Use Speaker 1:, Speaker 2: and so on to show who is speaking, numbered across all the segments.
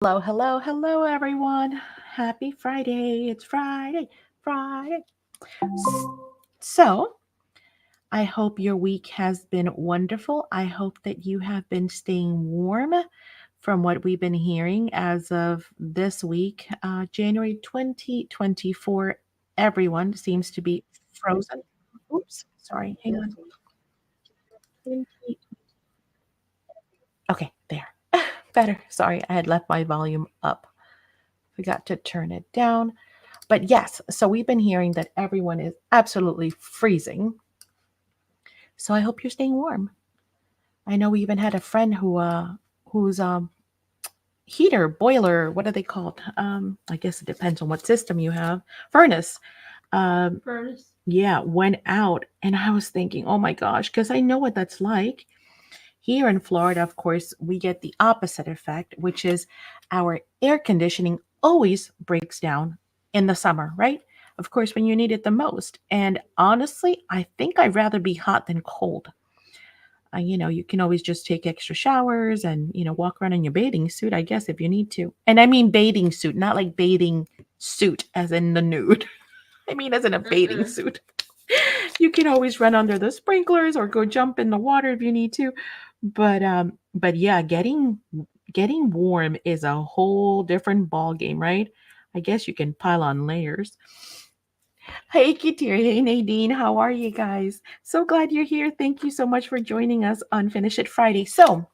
Speaker 1: Hello, hello, hello, everyone. Happy Friday. It's Friday, Friday. So, I hope your week has been wonderful. I hope that you have been staying warm from what we've been hearing as of this week, January 2024. Everyone seems to be frozen. Oops, sorry, hang on. 20 Okay, there. Better. Sorry, I had left my volume up. Forgot to turn it down. But yes, so we've been hearing that everyone is absolutely freezing. So I hope you're staying warm. I know we even had a friend whose heater, boiler, what are they called? I guess it depends on what system you have. Furnace.
Speaker 2: Furnace.
Speaker 1: Yeah, went out, and I was thinking, oh my gosh, because I know what that's like. Here in Florida, of course, we get the opposite effect, which is our air conditioning always breaks down in the summer, right? Of course, when you need it the most. And honestly, I think I'd rather be hot than cold. You can always just take extra showers and, walk around in your bathing suit, I guess, if you need to. And I mean bathing suit, not like bathing suit as in the nude. I mean, as in a bathing suit. You can always run under the sprinklers or go jump in the water if you need to. But yeah, getting warm is a whole different ball game, right? I guess you can pile on layers. Hey Katir, hey Nadine, how are you guys? So glad you're here. Thank you so much for joining us on Finish It Friday. So,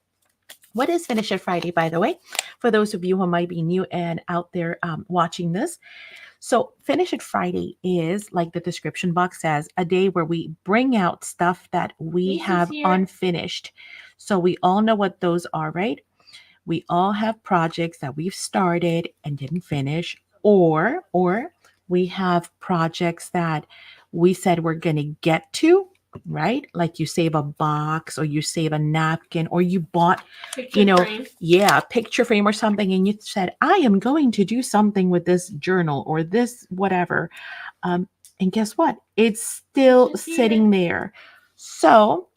Speaker 1: what is Finish It Friday, by the way? For those of you who might be new and out there watching this, so, Finish It Friday is, like the description box says, a day where we bring out stuff that we
Speaker 2: Lisa's
Speaker 1: have
Speaker 2: here.
Speaker 1: unfinished. So, we all know what those are, right? We all have projects that we've started and didn't finish, or we have projects that we said we're going to get to, right? Like you save a box or you save a napkin or you bought,
Speaker 2: Picture frame.
Speaker 1: yeah, a picture frame or something, and you said, I am going to do something with this journal or this whatever. Um, and guess what? It's still
Speaker 2: Just here.
Speaker 1: sitting there. So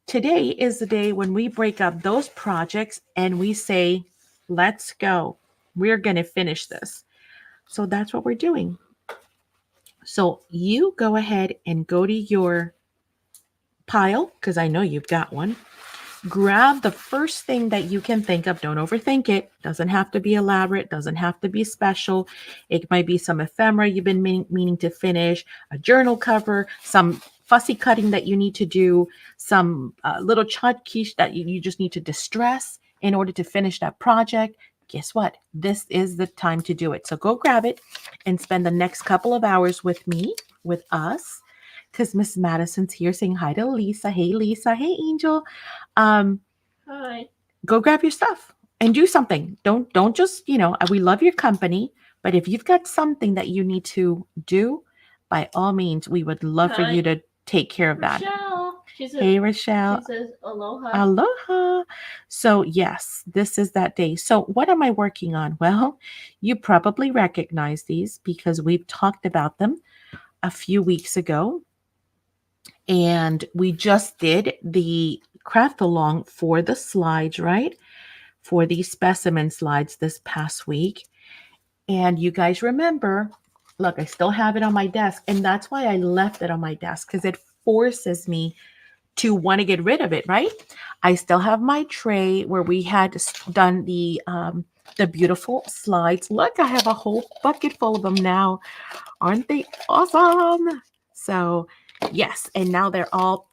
Speaker 1: today is the day when we break up those projects and we say, let's go. We're going to finish this. So that's what we're doing. So you go ahead and go to your pile, because I know you've got one. Grab the first thing that you can think of. Don't overthink it. Doesn't have to be elaborate, doesn't have to be special. It might be some ephemera you've been meaning to finish, a journal cover, some fussy cutting that you need to do, some little tchotchkes that you just need to distress in order to finish that project. Guess what? This is the time to do it. So go grab it and spend the next couple of hours with me, with us, because Miss Madison's here saying hi to Lisa. Hey, Lisa. Hey, Angel. Um,
Speaker 2: Hi.
Speaker 1: Go grab your stuff and do something. Don't just, we love your company, but if you've got something that you need to do, by all means, we would love for you
Speaker 2: Hi.
Speaker 1: to take care of that.
Speaker 2: Rochelle.
Speaker 1: Hey, Rochelle.
Speaker 2: She says aloha.
Speaker 1: Aloha. So, yes, this is that day. So, what am I working on? Well, you probably recognize these because we've talked about them a few weeks ago. And we just did the craft along for the slides, right? For these specimen slides this past week. And you guys remember, look, I still have it on my desk. And that's why I left it on my desk because it forces me to want to get rid of it, right? I still have my tray where we had done the beautiful slides. Look, I have a whole bucket full of them now. Aren't they awesome? So, yes, and now they're all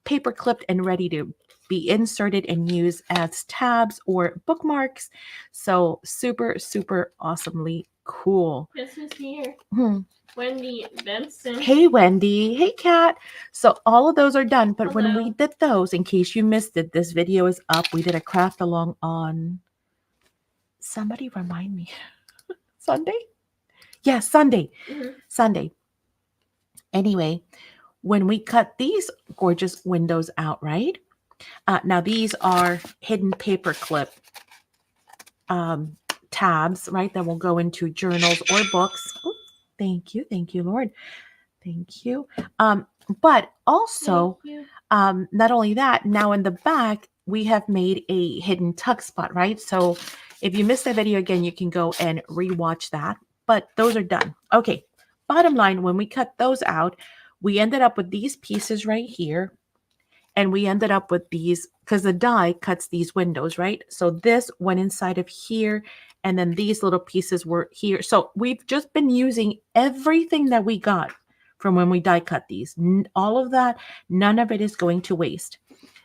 Speaker 1: paper clipped and ready to be inserted and used as tabs or bookmarks. So super, super awesomely cool.
Speaker 2: This is here.
Speaker 1: Hmm.
Speaker 2: Wendy Benson.
Speaker 1: Hey, Wendy. Hey, Kat. So all of those are done. But when
Speaker 2: Hello.
Speaker 1: we did those, in case you missed it, this video is up. We did a craft along on somebody remind me. Sunday? Yes, Sunday. Sunday. Anyway, when we cut these gorgeous windows out, right? Now these are hidden paper clip tabs, right? That will go into journals or books. Oh, thank you, Lord. Thank you. But also, not only that, now in the back, we have made a hidden tuck spot, right? So If you missed that video again, you can go and rewatch that. But those are done. Okay. Bottom line, when we cut those out, we ended up with these pieces right here. And we ended up with these because the die cuts these windows, right? So this went inside of here. And then these little pieces were here. So we've just been using everything that we got from when we die cut these. All of that, none of it is going to waste.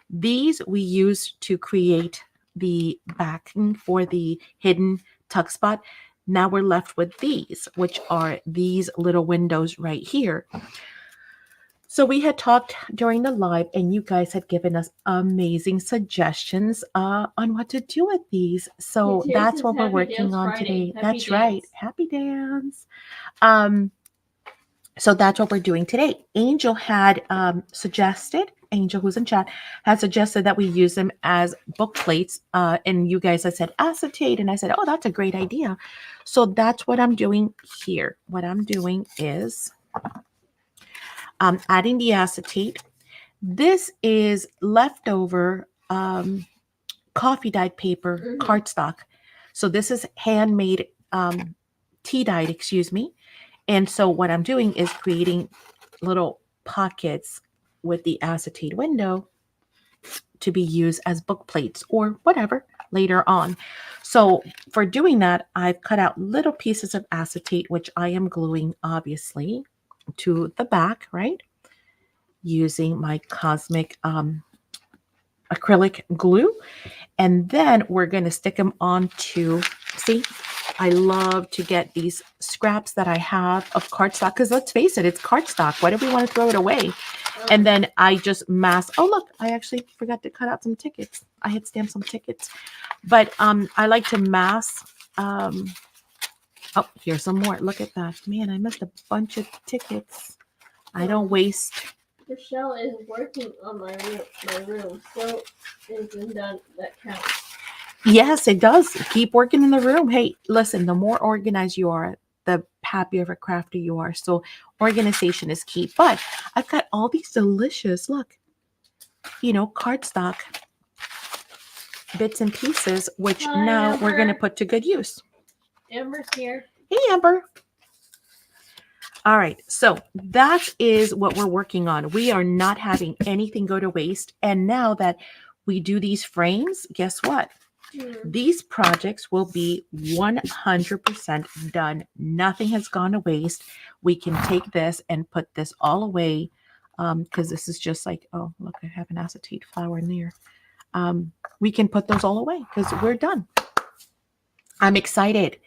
Speaker 1: These we used to create the backing for the hidden tuck spot. Now we're left with these, which are these little windows right here. So we had talked during the live, and you guys had given us amazing suggestions on what to do with these. So
Speaker 2: Here
Speaker 1: that's
Speaker 2: says
Speaker 1: what we're
Speaker 2: Happy
Speaker 1: working
Speaker 2: Dance
Speaker 1: on
Speaker 2: Friday.
Speaker 1: today.
Speaker 2: Happy
Speaker 1: That's right.
Speaker 2: dance.
Speaker 1: Happy dance. Um, so that's what we're doing today. Angel had suggested, Angel who's in chat, had suggested that we use them as book plates. And you guys had said acetate, and I said, oh, that's a great idea. So that's what I'm doing here. What I'm doing is adding the acetate. This is leftover coffee dyed paper cardstock. So this is handmade tea dyed, excuse me. And so what I'm doing is creating little pockets with the acetate window to be used as book plates or whatever later on. So for doing that, I've cut out little pieces of acetate, which I am gluing obviously to the back, right? Using my Cosmic acrylic glue. And then we're going to stick them onto, see, I love to get these scraps that I have of cardstock because let's face it, it's cardstock. Why do we want to throw it away? And then I just mask. Oh, look, I actually forgot to cut out some tickets. I had stamped some tickets. But I like to mask. Oh, here's some more. Look at that. Man, I missed a bunch of tickets. I don't waste.
Speaker 2: Rochelle is working on my room. So isn't done. That counts.
Speaker 1: Yes, it does. Keep working in the room. Hey, listen, the more organized you are, the happier of a crafter you are. So organization is key. But I've got all these delicious, look, cardstock bits and pieces, which
Speaker 2: Hi,
Speaker 1: now
Speaker 2: Amber.
Speaker 1: we're going to put to good use.
Speaker 2: Amber's here.
Speaker 1: Hey, Amber. All right, so that is what we're working on. We are not having anything go to waste. And now that we do these frames, guess what? These projects will be 100% done. Nothing has gone to waste. We can take this and put this all away because this is just like, oh, look, I have an acetate flower in there. We can put those all away because we're done. I'm excited.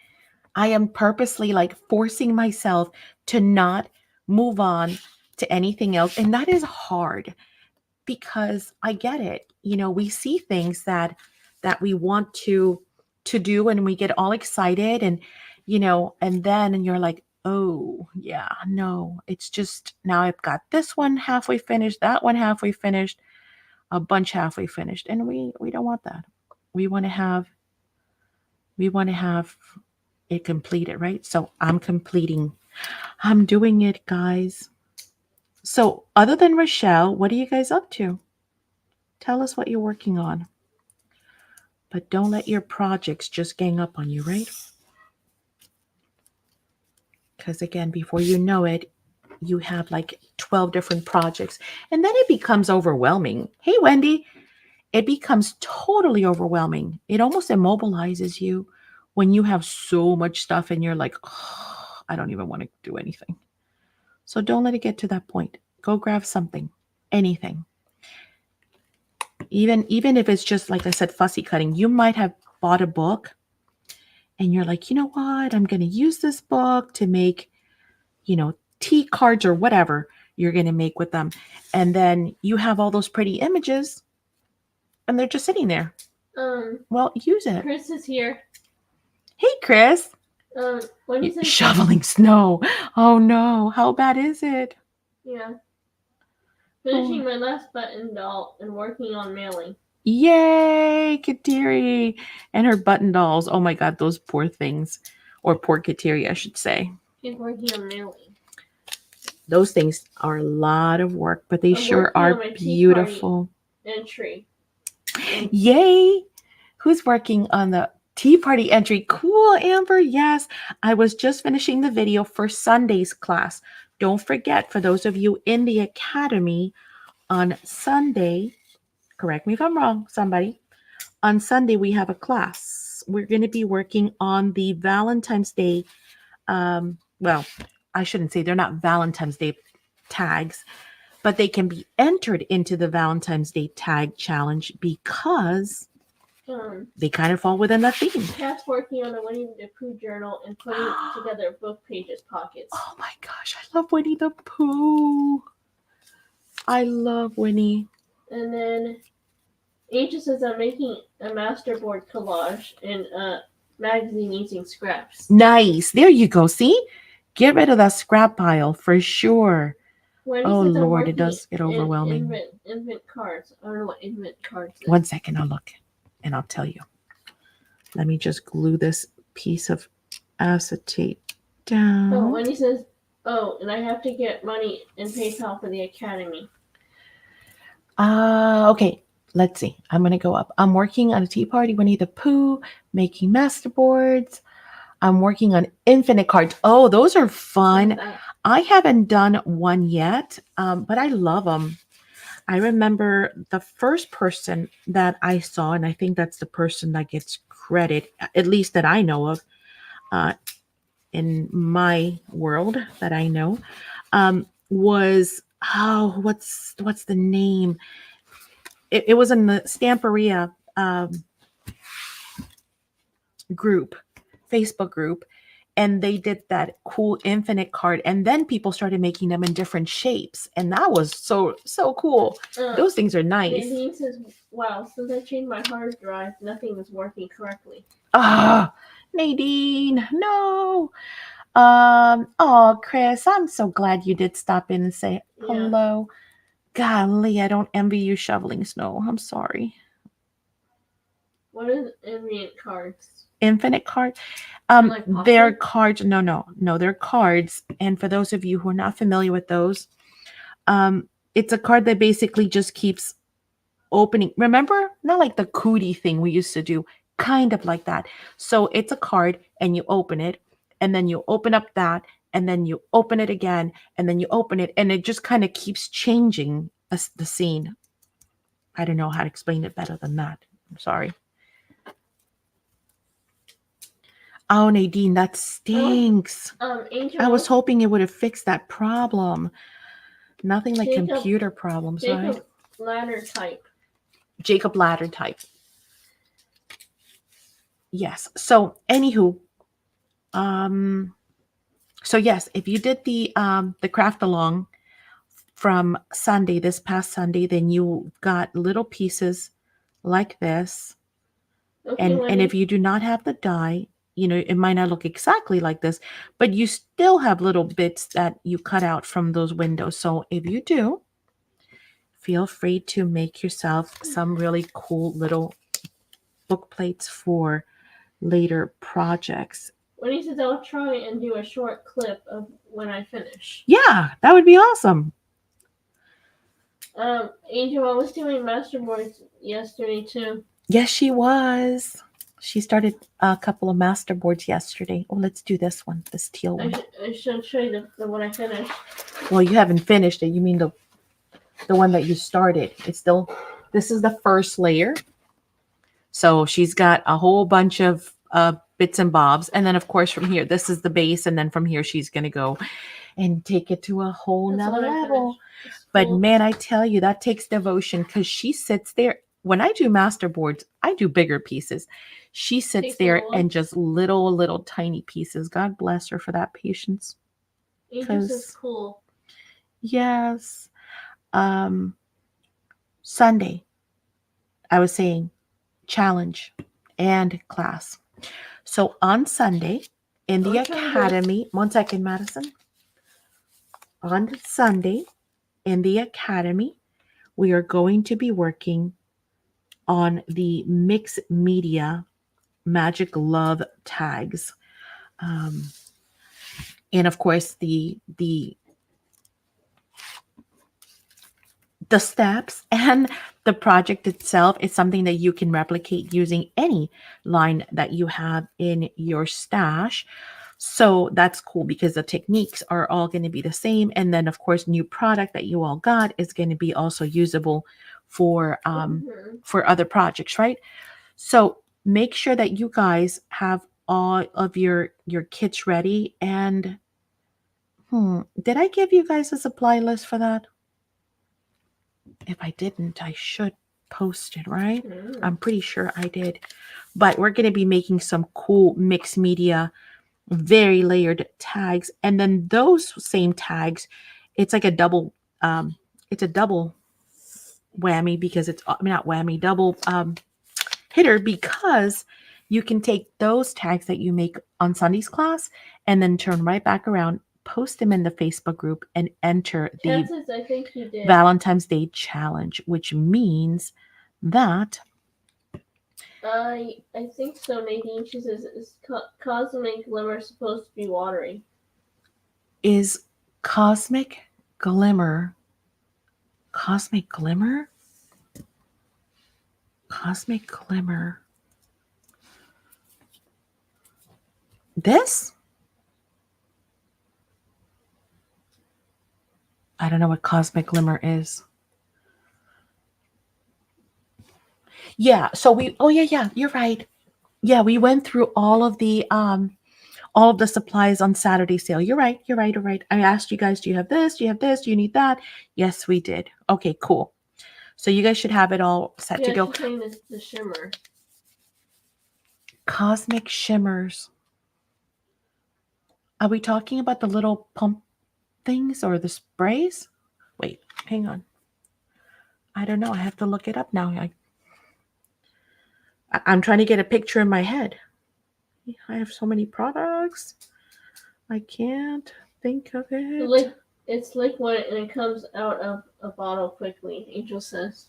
Speaker 1: I am purposely like forcing myself to not move on to anything else. And that is hard because I get it. We see things that we want to do and we get all excited and and you're like, oh yeah, no, it's just now I've got this one halfway finished, that one halfway finished, a bunch halfway finished. And we don't want that. We want to have it completed, right? So I'm doing it, guys. So other than Rochelle, what are you guys up to? Tell us what you're working on. But don't let your projects just gang up on you, right? Because again, before you know it, you have like 12 different projects. And then it becomes overwhelming. Hey, Wendy, it becomes totally overwhelming. It almost immobilizes you when you have so much stuff and you're like, oh, I don't even want to do anything. So don't let it get to that point. Go grab something, anything. Even if it's just, like I said, fussy cutting. You might have bought a book and you're like, you know what? I'm going to use this book to make, tea cards or whatever you're going to make with them. And then you have all those pretty images and they're just sitting there. Well, use it.
Speaker 2: Chris is here.
Speaker 1: Hey, Chris.
Speaker 2: What do you say?
Speaker 1: Shoveling snow. Oh no. How bad is it?
Speaker 2: Yeah. Finishing my last button doll and working on mailing.
Speaker 1: Yay, Kateri and her button dolls. Oh my God, those poor things. Or poor Kateri, I should say.
Speaker 2: She's working on mailing.
Speaker 1: Those things are a lot of work, but they sure are beautiful.
Speaker 2: Entry.
Speaker 1: Yay! Who's working on the Tea party entry. Cool, Amber. Yes. I was just finishing the video for Sunday's class. Don't forget, for those of you in the academy, on Sunday, correct me if I'm wrong, somebody. On Sunday, we have a class. We're going to be working on the Valentine's Day. Well, I shouldn't say they're not Valentine's Day tags, but they can be entered into the Valentine's Day tag challenge because they kind of fall within the theme.
Speaker 2: Kat's working on a Winnie the Pooh journal and putting together book pages pockets.
Speaker 1: Oh my gosh, I love Winnie the Pooh. I love Winnie.
Speaker 2: And then Angel says I'm making a masterboard collage in a magazine using scraps.
Speaker 1: Nice. There you go. See? Get rid of that scrap pile for sure.
Speaker 2: Wendy
Speaker 1: Oh,
Speaker 2: says I'm
Speaker 1: Lord, it
Speaker 2: working
Speaker 1: does get overwhelming.
Speaker 2: Invent cards. I don't know what invent cards is.
Speaker 1: 1 second, I'll look and I'll tell you. Let me just glue this piece of acetate down.
Speaker 2: Oh, Wendy says, oh, and I have to get money in PayPal for the academy.
Speaker 1: Okay, let's see. I'm going to go up. I'm working on a tea party, Winnie the Pooh, making masterboards. I'm working on infinite cards. Oh, those are fun. I haven't done one yet, but I love them. I remember the first person that I saw, and I think that's the person that gets credit, at least that I know of, in my world that I know, was, what's the name? It was in the Stamperia group, Facebook group, and they did that cool infinite card, and then people started making them in different shapes, and that was so cool. Those things are nice.
Speaker 2: Nadine says, wow, since I changed my hard drive, nothing is working correctly.
Speaker 1: Nadine, no. Oh, Chris, I'm so glad you did stop in and say hello. Golly, I don't envy you shoveling snow. I'm sorry.
Speaker 2: What is infinite cards?
Speaker 1: Infinite cards? They're cards. No, they're cards. And for those of you who are not familiar with those, it's a card that basically just keeps opening. Remember, not like the cootie thing we used to do, kind of like that. So it's a card and you open it, and then you open up that, and then you open it again, and then you open it, and it just kind of keeps changing the scene. I don't know how to explain it better than that. I'm sorry. Oh, Nadine, that stinks.
Speaker 2: Angel,
Speaker 1: I was hoping it would have fixed that problem. Nothing like computer problems, right?
Speaker 2: Jacob Ladder type.
Speaker 1: Jacob Ladder type. Yes. So, anywho, so yes, if you did the craft along from Sunday, this past Sunday, then you got little pieces like this. Okay, and if you do not have the die, you know, it might not look exactly like this, but you still have little bits that you cut out from those windows. So if you do, feel free to make yourself some really cool little book plates for later projects.
Speaker 2: When he says I'll try and do a short clip of when I finish.
Speaker 1: Yeah, that would be awesome.
Speaker 2: Angel, I was doing masterboards yesterday too.
Speaker 1: Yes, she was. She started a couple of masterboards yesterday. Oh, let's do this one, this teal one.
Speaker 2: I should show you the one I finished.
Speaker 1: Well, you haven't finished it. You mean the one that you started. It's still, this is the first layer. So she's got a whole bunch of bits and bobs. And then, of course, from here, this is the base. And then from here, she's going to go and take it to a whole nother level. But man, I tell you, that takes devotion, because she sits there. When I do masterboards, I do bigger pieces. She sits there and just little tiny pieces. God bless her for that patience.
Speaker 2: This is cool.
Speaker 1: Yes. Sunday, I was saying challenge and class. So on Sunday in the academy, 1 second, Madison. On Sunday in the academy, we are going to be working on the mixed media magic love tags. And of course the the steps and the project itself is something that you can replicate using any line that you have in your stash. So that's cool because the techniques are all going to be the same. And then, of course, new product that you all got is going to be also usable for other projects, right? So make sure that you guys have all of your kits ready. And did I give you guys a supply list for that? If I didn't, I should post it, right? I'm pretty sure I did. But we're going to be making some cool mixed media, very layered tags. And then those same tags, it's like a double, it's a double whammy because it's, I mean, not whammy, double hitter because you can take those tags that you make on Sunday's class and then turn right back around, post them in the Facebook group, and enter the
Speaker 2: Chances, I think you did.
Speaker 1: Valentine's Day challenge, which means that
Speaker 2: I think so, Nadine. She says, is cosmic glimmer supposed to be watery?
Speaker 1: is cosmic glimmer. Cosmic glimmer? Cosmic glimmer. This? I don't know what cosmic glimmer is. Yeah, so yeah, you're right. Yeah, we went through all of the supplies on Saturday sale. You're right. I asked you guys, do you have this? Do you have this? Do you need that? Yes, we did. Okay, cool. So you guys should have it all set to go.
Speaker 2: She's saying the shimmer.
Speaker 1: Cosmic shimmers. Are we talking about the little pump things or the sprays? Wait, hang on. I don't know. I have to look it up now. I'm trying to get a picture in my head. I have so many products. I can't think of it.
Speaker 2: It's liquid and it comes out of a bottle quickly, Angel says.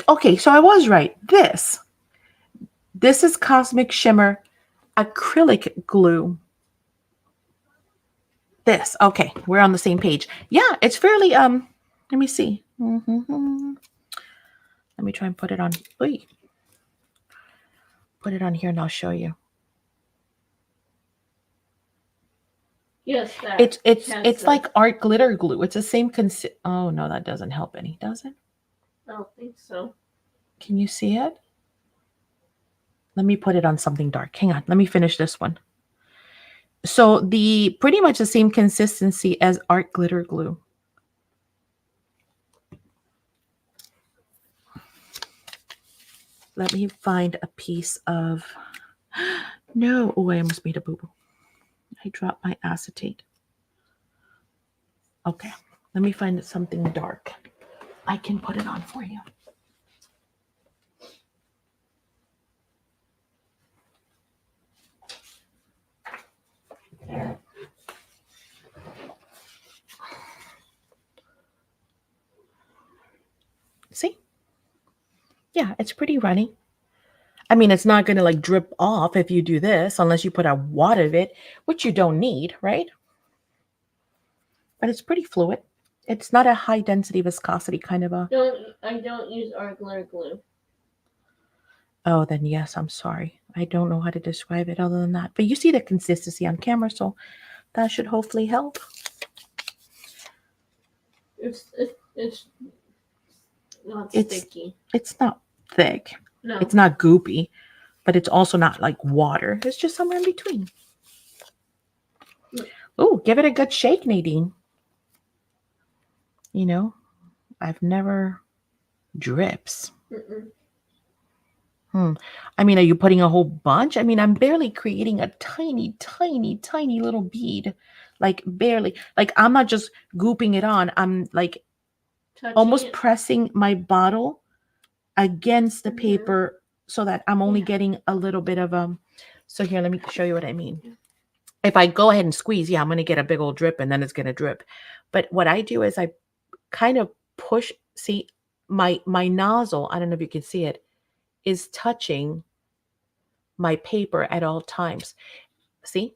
Speaker 1: Okay, so I was right. This is Cosmic Shimmer acrylic glue. This. Okay, we're on the same page. Yeah, it's fairly let me see. Let me try and put it on. Oy. Put it on here and I'll show you.
Speaker 2: Yes, that.
Speaker 1: It's like art glitter glue. It's the same Oh no, that doesn't help any, does it?
Speaker 2: I don't think so.
Speaker 1: Can you see it? Let me put it on something dark. Hang on. Let me finish this one. So the pretty much the same consistency as art glitter glue. Let me find a piece of no. Oh, I almost made a boo-boo. I dropped my acetate. Okay. Let me find something dark. I can put it on for you. See? Yeah, it's pretty runny. I mean, it's not going to like drip off if you do this unless you put a wad of it, which you don't need, right? But it's pretty fluid. It's not a high density viscosity kind of a.
Speaker 2: I don't use art glitter glue.
Speaker 1: Oh, then yes, I'm sorry. I don't know how to describe it other than that. But you see the consistency on camera, so that should hopefully help.
Speaker 2: It's not sticky.
Speaker 1: It's not thick.
Speaker 2: No.
Speaker 1: It's not goopy, but it's also not like water. It's just somewhere in between. Oh, give it a good shake, Nadine. You know, I've never drips. I mean, are you putting a whole bunch? I mean, I'm barely creating a tiny, tiny, tiny little bead. Like barely. Like I'm not just gooping it on. I'm like almost pressing my bottle against the paper so that I'm only getting a little bit of so here, let me show you what I mean. If I go ahead and squeeze, yeah, I'm going to get a big old drip and then it's going to drip. But what I do is I kind of push, see my nozzle, I don't know if you can see it, is touching my paper at all times. See?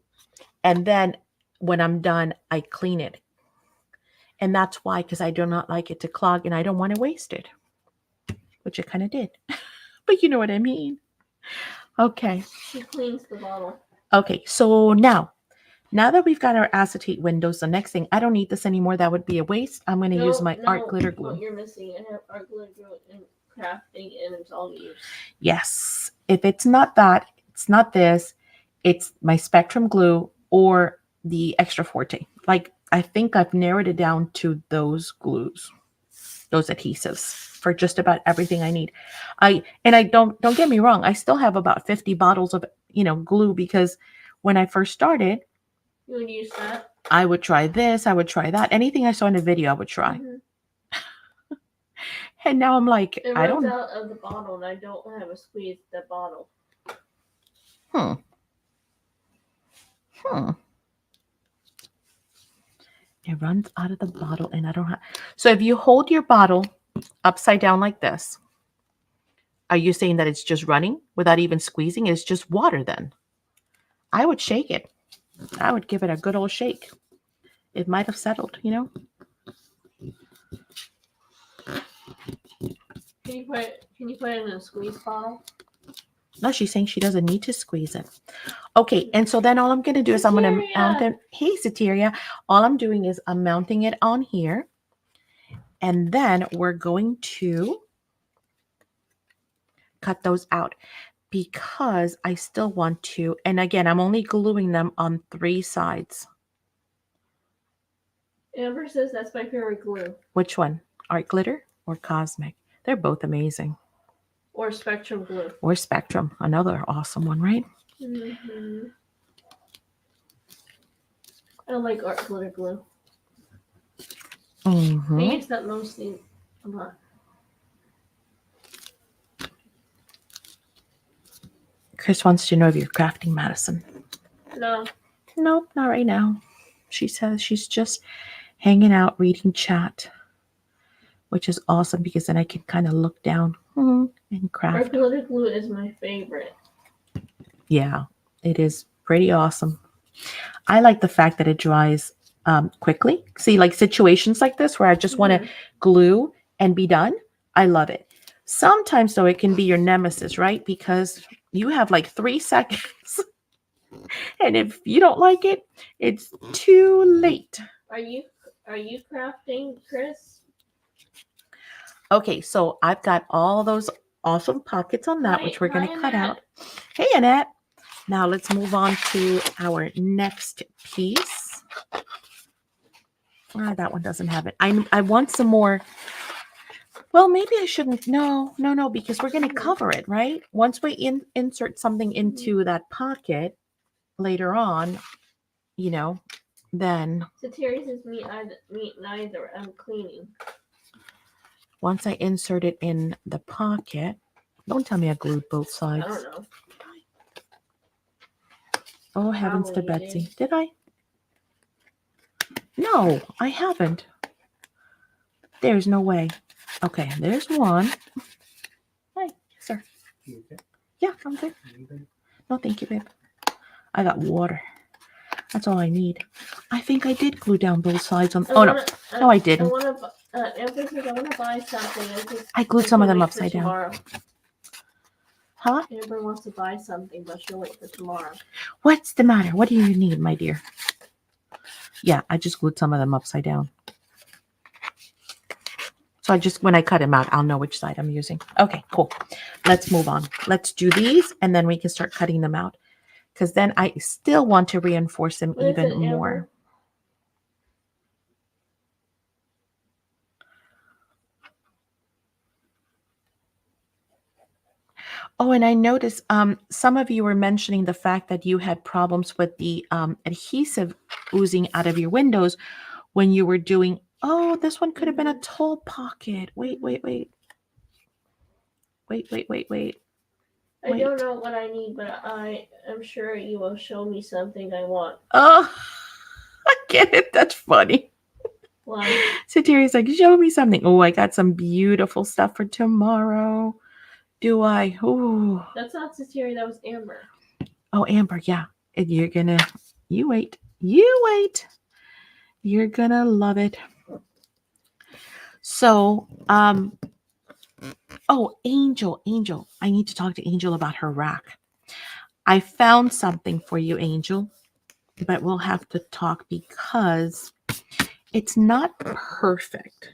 Speaker 1: And then when I'm done, I clean it. And that's why, because I do not like it to clog and I don't want to waste it, which it kind of did. But you know what I mean. Okay.
Speaker 2: She cleans the bottle.
Speaker 1: Okay. So now that we've got our acetate windows, the next thing, I don't need this anymore. That would be a waste. I'm going to use my art glitter glue.
Speaker 2: What you're missing, I have art glitter glue and crafting, and it's all used.
Speaker 1: Yes. If it's not that, it's not this, it's my Spectrum glue or the Extra Forte. Like, I think I've narrowed it down to those glues, those adhesives for just about everything I need. I don't get me wrong, I still have about 50 bottles of, glue, because when I first started,
Speaker 2: you would use that.
Speaker 1: I would try this, I would try that. Anything I saw in a video, I would try. Mm-hmm. And now I'm like,
Speaker 2: I don't out of the bottle, and I don't have a squeeze the bottle.
Speaker 1: It runs out of the bottle, and I don't have. So if you hold your bottle upside down like this, are you saying that it's just running without even squeezing? It's just water then? I would shake it. I would give it a good old shake. It might have settled,
Speaker 2: Can you put it in a squeeze bottle?
Speaker 1: No, she's saying she doesn't need to squeeze it. Okay, and so then all I'm going to do is I'm going to mount it. Hey, Sateria. All I'm doing is I'm mounting it on here. And then we're going to cut those out because I still want to. And again, I'm only gluing them on 3 sides.
Speaker 2: Amber says that's my favorite glue.
Speaker 1: Which one? Art glitter or cosmic? They're both amazing.
Speaker 2: Or Spectrum glue.
Speaker 1: Or Spectrum, another awesome one, right?
Speaker 2: Mm-hmm. I don't like art glitter glue.
Speaker 1: Mm-hmm.
Speaker 2: I use that mostly a lot.
Speaker 1: Chris wants to know if you're crafting, Madison.
Speaker 2: No.
Speaker 1: Nope, not right now. She says she's just hanging out, reading chat, which is awesome because then I can kind of look down and craft.
Speaker 2: Art glitter glue is my favorite.
Speaker 1: Yeah, it is pretty awesome. I like the fact that it dries quickly. See, like situations like this where I just want to glue and be done. I love it. Sometimes, though, it can be your nemesis, right? Because you have like 3 seconds. And if you don't like it, it's too late.
Speaker 2: Are you crafting, Chris?
Speaker 1: Okay, so I've got all those awesome pockets on that, which we're going to cut out. Hey, Annette. Now let's move on to our next piece. That one doesn't have it. I want some more. Well, maybe I shouldn't. No, because we're going to cover it, right? Once we insert something into that pocket later on, then.
Speaker 2: So Terry says meat neither. I'm cleaning.
Speaker 1: Once I insert it in the pocket, don't tell me I glued both sides.
Speaker 2: I don't know.
Speaker 1: Oh, heavens to Betsy. Did I? No, I haven't. There's no way. Okay, there's one. Hi, sir.
Speaker 3: You okay?
Speaker 1: Yeah, I'm good. No, thank you, babe. I got water. That's all I need. I think I did glue down both sides on. No, I didn't.
Speaker 2: I want to buy something.
Speaker 1: I glued some of them upside down.
Speaker 2: Tomorrow.
Speaker 1: Huh?
Speaker 2: Amber wants to buy something, but she'll wait for tomorrow.
Speaker 1: What's the matter? What do you need, my dear? Yeah, I just glued some of them upside down. So when I cut them out, I'll know which side I'm using. Okay, cool. Let's move on. Let's do these, and then we can start cutting them out. Because then I still want to reinforce them even more. Oh, and I noticed some of you were mentioning the fact that you had problems with the adhesive oozing out of your windows when you were doing, this one could have been a tall pocket. Wait.
Speaker 2: I don't know what I need, but I am sure you will show me something I want.
Speaker 1: Oh, I get it. That's funny.
Speaker 2: Why?
Speaker 1: So Terry's like, show me something. Oh, I got some beautiful stuff for tomorrow. Do I? Oh.
Speaker 2: That's not Satiri, that was Amber.
Speaker 1: Oh, Amber, yeah. And you wait. You wait. You're gonna love it. So, oh, Angel. I need to talk to Angel about her rack. I found something for you, Angel, but we'll have to talk because it's not perfect.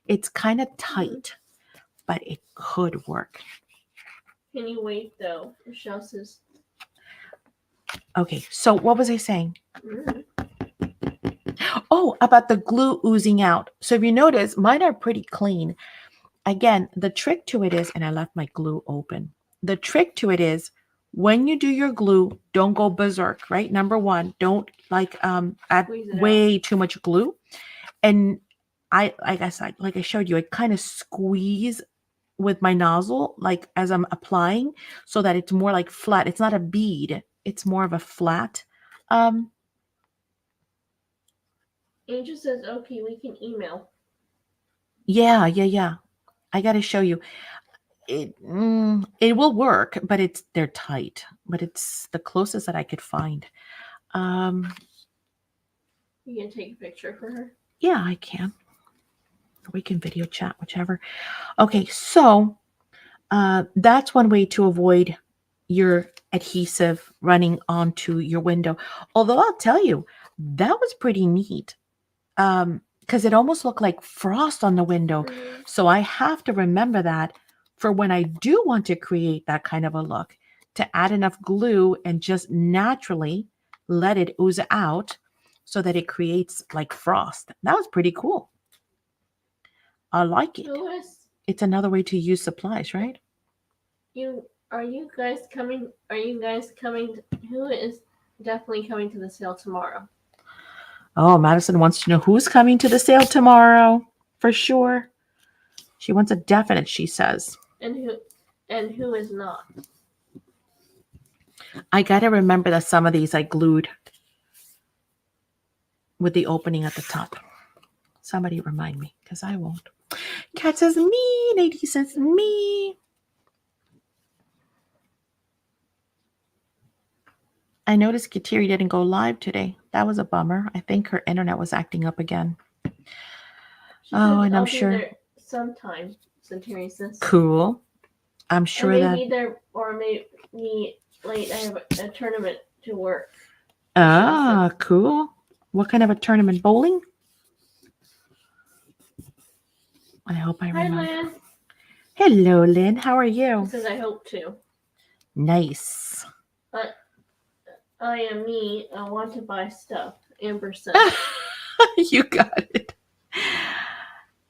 Speaker 1: It's kind of tight, but it could work.
Speaker 2: Can you wait though? Michelle says,
Speaker 1: Okay, so what was I saying?
Speaker 2: mm,
Speaker 1: Oh, about the glue oozing out. So if you notice, mine are pretty clean. Again, the trick to it is, and I left my glue open. The trick to it is when you do your glue, don't go berserk, right? Number one, don't add
Speaker 2: squeeze it out.
Speaker 1: way too much glue. And I guess like I showed you, I kind of squeeze with my nozzle, like as I'm applying, so that it's more like flat. It's not a bead, it's more of a flat. Um,
Speaker 2: Angel says, okay, we can email.
Speaker 1: yeah. I got to show you. It will work, but they're tight. But it's the closest that I could find. Um,
Speaker 2: You can take a picture for her.
Speaker 1: yeah, I can. We can video chat, whichever. Okay, so that's one way to avoid your adhesive running onto your window. Although I'll tell you, that was pretty neat because it almost looked like frost on the window.
Speaker 2: Mm-hmm.
Speaker 1: So I have to remember that for when I do want to create that kind of a look, to add enough glue and just naturally let it ooze out so that it creates like frost. That was pretty cool. I like it.
Speaker 2: Who is
Speaker 1: It's another way to use supplies, right?
Speaker 2: you? Are you guys coming? Are you guys coming? Who is definitely coming to the sale tomorrow?
Speaker 1: Oh, Madison wants to know who's coming to the sale tomorrow for sure. She wants a definite, she says.
Speaker 2: And who is not?
Speaker 1: I got to remember that some of these I glued with the opening at the top. Somebody remind me because I won't. Cat says me. Lady says me. I noticed Kateri didn't go live today. That was a bummer. I think her internet was acting up again.
Speaker 2: She says,
Speaker 1: And
Speaker 2: I'll
Speaker 1: I'm
Speaker 2: be
Speaker 1: sure.
Speaker 2: there sometime. Centurion says.
Speaker 1: Cool. I'm sure
Speaker 2: I
Speaker 1: that.
Speaker 2: may be there or maybe late. I have a tournament to work.
Speaker 1: Ah, cool. What kind of a tournament? Bowling? I hope I
Speaker 2: Hi,
Speaker 1: remember.
Speaker 2: Lynn.
Speaker 1: Hello, Lynn. How are you?
Speaker 2: She says, I hope to.
Speaker 1: Nice.
Speaker 2: I am me. I want to buy stuff. Amber says.
Speaker 1: You got it.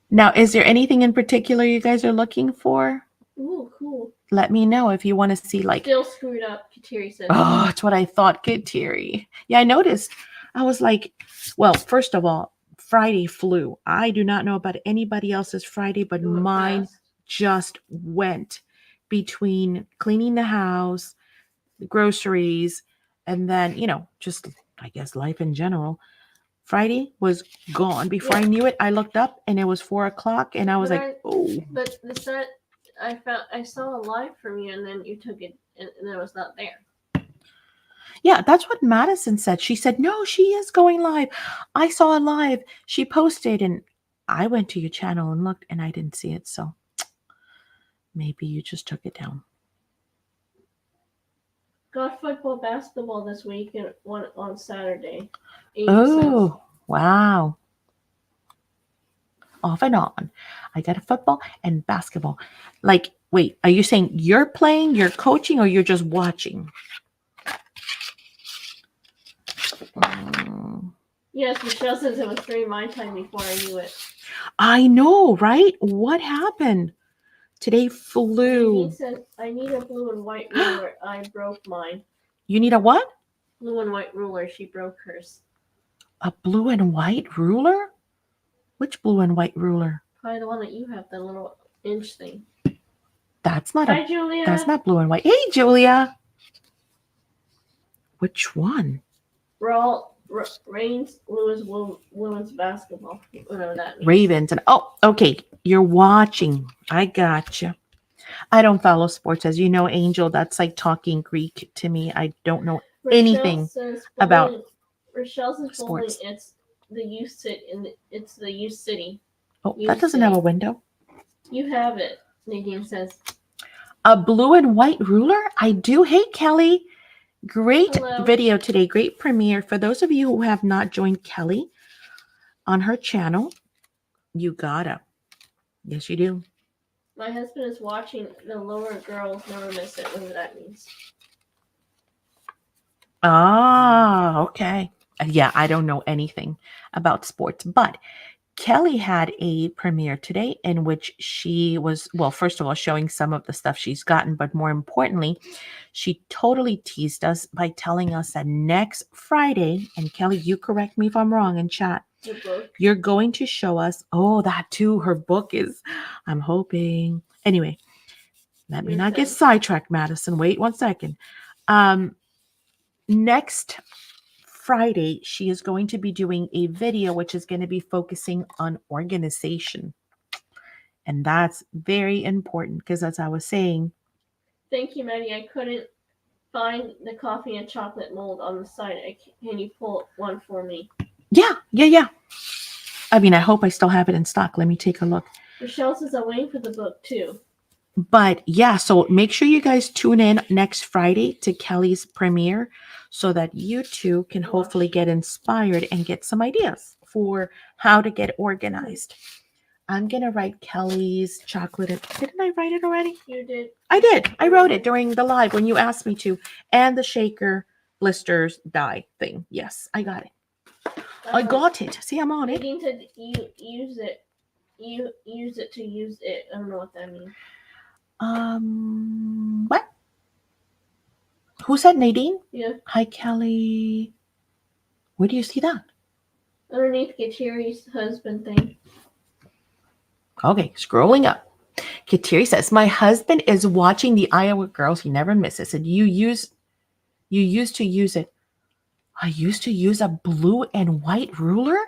Speaker 1: Now, is there anything in particular you guys are looking for?
Speaker 2: Ooh, cool.
Speaker 1: Let me know if you want to see like.
Speaker 2: Still screwed up, Kateri says.
Speaker 1: Oh, that's what I thought. Good, Terry. Yeah, I noticed. I was like, well, first of all, Friday flew. I do not know about anybody else's Friday, but mine just went between cleaning the house, the groceries, and then, just, I guess, life in general. Friday was gone. Before I knew it, I looked up and it was 4:00 and I was oh.
Speaker 2: But the sun, I saw a live from you and then you took it and it was not there.
Speaker 1: Yeah, that's what Madison said. She said, no, she is going live. I saw it live. She posted and I went to your channel and looked and I didn't see it. So maybe you just took it down.
Speaker 2: Got football, basketball this week and one on Saturday.
Speaker 1: Oh, wow. Off and on. I got a football and basketball. Like, wait, are you saying you're playing, you're coaching, or you're just watching?
Speaker 2: Yes, Michelle says it was 3 my time before I knew it.
Speaker 1: I know, right? What happened? Today flew.
Speaker 2: He said, I need a blue and white ruler. I broke mine.
Speaker 1: You need a what?
Speaker 2: Blue and white ruler. She broke hers.
Speaker 1: A blue and white ruler? Which blue and white ruler?
Speaker 2: Probably the one that you have, the little inch thing.
Speaker 1: That's not
Speaker 2: Hi, Julia.
Speaker 1: That's not blue and white. Hey, Julia. Which one?
Speaker 2: Reigns Lewis women's basketball. Whatever that means.
Speaker 1: Ravens. And okay. You're watching. I gotcha. I don't follow sports, as you know, Angel. That's like talking Greek to me. I don't know anything about.
Speaker 2: Rochelle's is bowling.
Speaker 1: Sports.
Speaker 2: It's the youth city.
Speaker 1: Oh,
Speaker 2: Youth
Speaker 1: that doesn't have a
Speaker 2: city.
Speaker 1: window.
Speaker 2: You have it. Nadine says.
Speaker 1: A blue and white ruler? I do. Hey, Kelly. Great
Speaker 2: Hello.
Speaker 1: video today. Great premiere. For those of you who have not joined Kelly on her channel, you gotta. Yes, you do.
Speaker 2: My husband is watching the lower girls never miss it, whatever that means.
Speaker 1: Ah, okay. Yeah, I don't know anything about sports, but Kelly had a premiere today in which she was, well, first of all, showing some of the stuff she's gotten, but more importantly, she totally teased us by telling us that next Friday, and Kelly, you correct me if I'm wrong in chat,
Speaker 2: The book.
Speaker 1: you're going to show us, oh, that too, her book is, I'm hoping. Anyway, let me not get sidetracked, Madison. Wait 1 second. Next Friday, she is going to be doing a video which is going to be focusing on organization. And that's very important because, as I was saying,
Speaker 2: Thank you, Maddie. I couldn't find the coffee and chocolate mold on the side. Can you pull one for me?
Speaker 1: Yeah. I mean, I hope I still have it in stock. Let me take a look.
Speaker 2: Rochelle says I'm waiting for the book too.
Speaker 1: But yeah, so make sure you guys tune in next Friday to Kelly's premiere so that you too can hopefully get inspired and get some ideas for how to get organized. I'm going to write Kelly's chocolate. Didn't I write it already?
Speaker 2: You did.
Speaker 1: I did. I wrote it during the live when you asked me to. And the shaker blisters die thing. Yes, I got it. I got it. See, I'm on it.
Speaker 2: Nadine said you use it. You use it to use it. I don't know what that means.
Speaker 1: What? Who said Nadine?
Speaker 2: Yeah.
Speaker 1: Hi, Kelly. Where do you see that?
Speaker 2: Underneath Katiri's husband thing.
Speaker 1: Okay, scrolling up. Katiri says, my husband is watching the Iowa Girls. He never misses it. You used to use it. I used to use a blue and white ruler?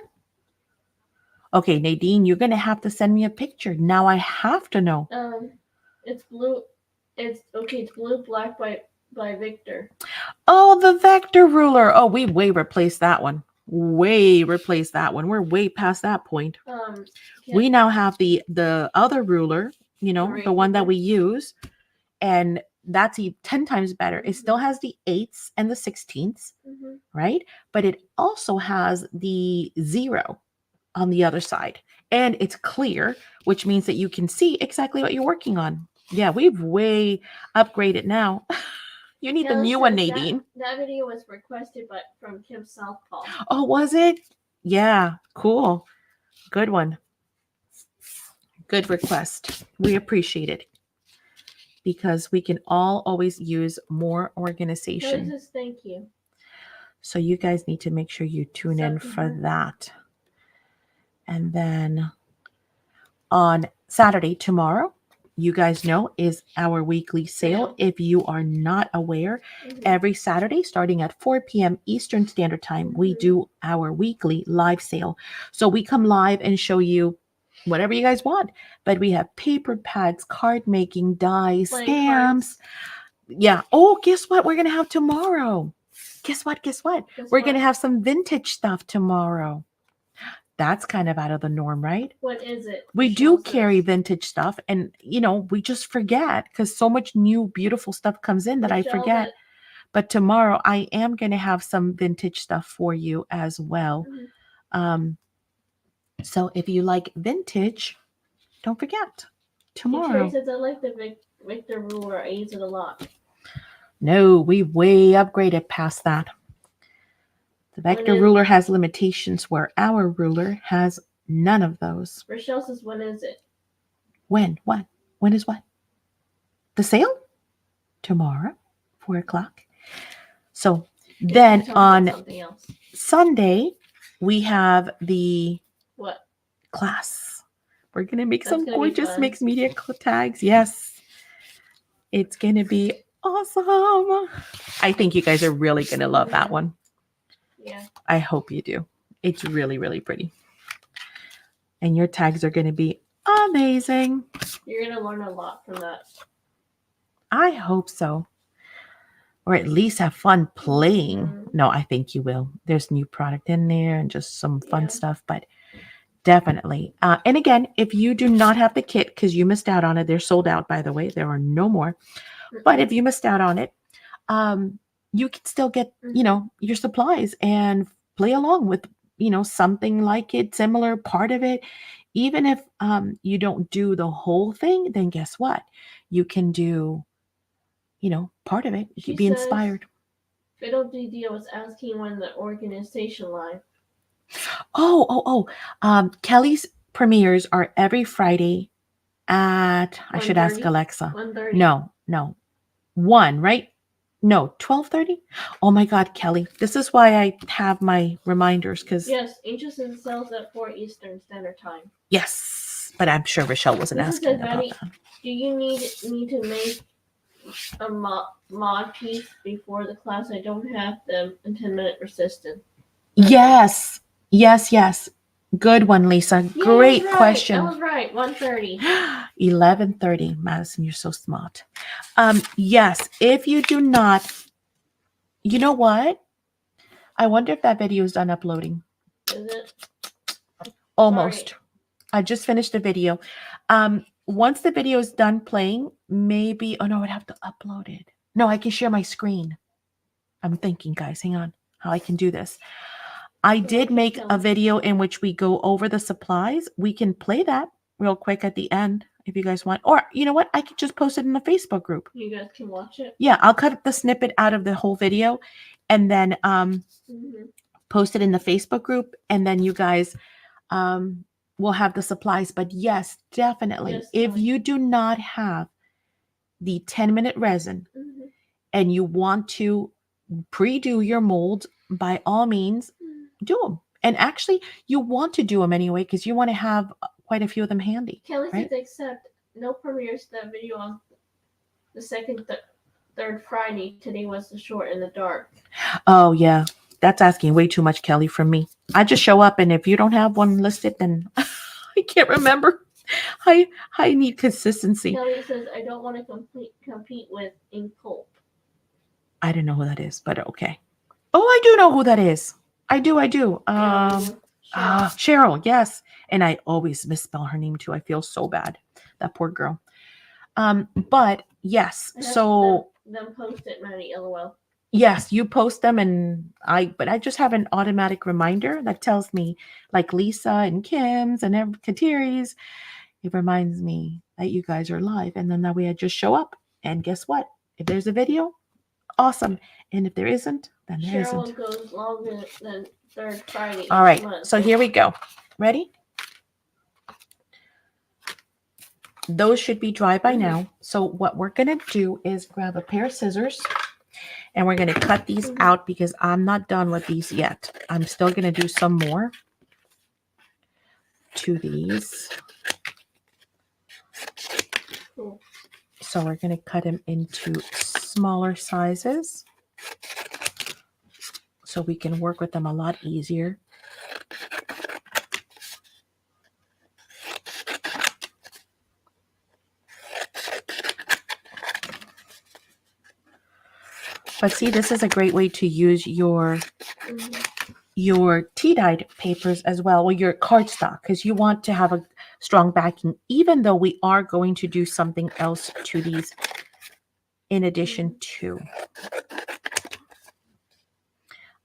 Speaker 1: Okay, Nadine, you're going to have to send me a picture. Now I have to know.
Speaker 2: It's blue. It's blue, black by Victor.
Speaker 1: Oh, the vector ruler. Oh, we way replaced that one. We're way past that point. We now have the other ruler, the one that we use, and that's 10 times better. It still has the 8ths and the 16ths, right? But it also has the 0 on the other side, and it's clear, which means that you can see exactly what you're working on. Yeah, we've way upgraded now. You need the new one, Nadine.
Speaker 2: That video was requested from Kim Southpaw.
Speaker 1: Oh, was it? Yeah, cool. Good one. Good request. We appreciate it because we can all always use more organization.
Speaker 2: No, just thank you.
Speaker 1: So you guys need to make sure you tune in for that. And then on Saturday, tomorrow, you guys know, is our weekly sale. If you are not aware, every Saturday starting at 4 p.m. Eastern Standard Time, we do our weekly live sale. So we come live and show you whatever you guys want. But we have paper pads, card making, dies, stamps. Yeah. Oh, guess what we're going to have tomorrow? Guess what? We're going to have some vintage stuff tomorrow. That's kind of out of the norm, right?
Speaker 2: What is it?
Speaker 1: We do carry vintage stuff, and we just forget because so much new beautiful stuff comes in that I forget. But tomorrow I am going to have some vintage stuff for you as well. So if you like vintage, don't forget tomorrow.
Speaker 2: Says I like the Victor ruler. I use it a lot.
Speaker 1: No, we way upgraded past that. The vector ruler has limitations where our ruler has none of those.
Speaker 2: Rochelle says, when is it?
Speaker 1: When? What? When is what? The sale? Tomorrow, 4 o'clock. So then on Sunday, we have the class. We're going to make some gorgeous mixed media tags. Yes. It's going to be awesome. I think you guys are really going to love that one.
Speaker 2: Yeah.
Speaker 1: I hope you do. It's really, really pretty. And your tags are going to be amazing.
Speaker 2: You're going to learn a lot from that.
Speaker 1: I hope so. or at least have fun playing.
Speaker 2: Mhm.
Speaker 1: No, I think you will. There's new product in there and just some fun
Speaker 2: Yeah.
Speaker 1: stuff, but definitely. And again, if you do not have the kit because you missed out on it, they're sold out, by the way. There are no more. But if you missed out on it, um, you can still get, your supplies and play along with, something like it, similar part of it. Even if you don't do the whole thing, then guess what? You can do, part of it. You
Speaker 2: She
Speaker 1: could be
Speaker 2: says
Speaker 1: inspired.
Speaker 2: Fiddle Dee was asking when the organization live.
Speaker 1: Kelly's premieres are every Friday at, I should ask
Speaker 2: 1:30?
Speaker 1: Alexa.
Speaker 2: 1:30.
Speaker 1: No. 1, right? No, 12:30? Oh my God, Kelly. This is why I have my reminders because,
Speaker 2: Yes, Ancient sells at 4 Eastern Standard Time.
Speaker 1: yes, but I'm sure Rochelle wasn't
Speaker 2: This
Speaker 1: asking
Speaker 2: says,
Speaker 1: about
Speaker 2: Maddie,
Speaker 1: that.
Speaker 2: do you need me to make a mod piece before the class? I don't have them in 10-minute resistant.
Speaker 1: Yes. Good one, Lisa.
Speaker 2: Yeah,
Speaker 1: Great
Speaker 2: right.
Speaker 1: question.
Speaker 2: That was right. 1:30.
Speaker 1: 11:30. Madison, you're so smart. Yes, if you do not, you know what? I wonder if that video is done uploading.
Speaker 2: Is it?
Speaker 1: Almost.
Speaker 2: Sorry.
Speaker 1: I just finished the video. Once the video is done playing, maybe, oh no, I'd have to upload it. No, I can share my screen. I'm thinking, guys, hang on, how I can do this. I did make a video in which we go over the supplies. We can play that real quick at the end if you guys want. Or you know what? I could just post it in the Facebook group.
Speaker 2: You guys can watch it?
Speaker 1: Yeah, I'll cut the snippet out of the whole video and then post it in the Facebook group. And then you guys will have the supplies. But yes, definitely.
Speaker 2: Yes,
Speaker 1: if you do not have the 10-minute resin and you want to pre-do your molds, by all means, do them. And actually, you want to do them anyway because you want to have quite a few of them handy.
Speaker 2: Kelly
Speaker 1: right?
Speaker 2: says accept. No premieres that video on the second, third Friday. Today was the short in the dark.
Speaker 1: Oh, yeah. That's asking way too much, Kelly, from me. I just show up, and if you don't have one listed, then I can't remember. I need consistency.
Speaker 2: Kelly says, I don't want to compete with Ink Pulp.
Speaker 1: I don't know who that is, but okay. Oh, I do know who that is. I do. Cheryl, yes. And I always misspell her name too. I feel so bad. That poor girl. But yes, so
Speaker 2: them post it, Maddie, LOL.
Speaker 1: Yes, you post them but I just have an automatic reminder that tells me, like Lisa and Kim's and Katiri's, it reminds me that you guys are live. And then that way I just show up. And guess what? If there's a video, awesome. And if there isn't, then there
Speaker 2: Cheryl
Speaker 1: isn't.
Speaker 2: goes longer than third Friday.
Speaker 1: All right, so here we go. Ready? Those should be dry by now. So what we're going to do is grab a pair of scissors and we're going to cut these out because I'm not done with these yet. I'm still going to do some more to these.
Speaker 2: Cool.
Speaker 1: So we're going to cut them into smaller sizes so we can work with them a lot easier. But see, this is a great way to use your tea-dyed papers as well, or your cardstock, because you want to have a strong backing, even though we are going to do something else to these in addition to.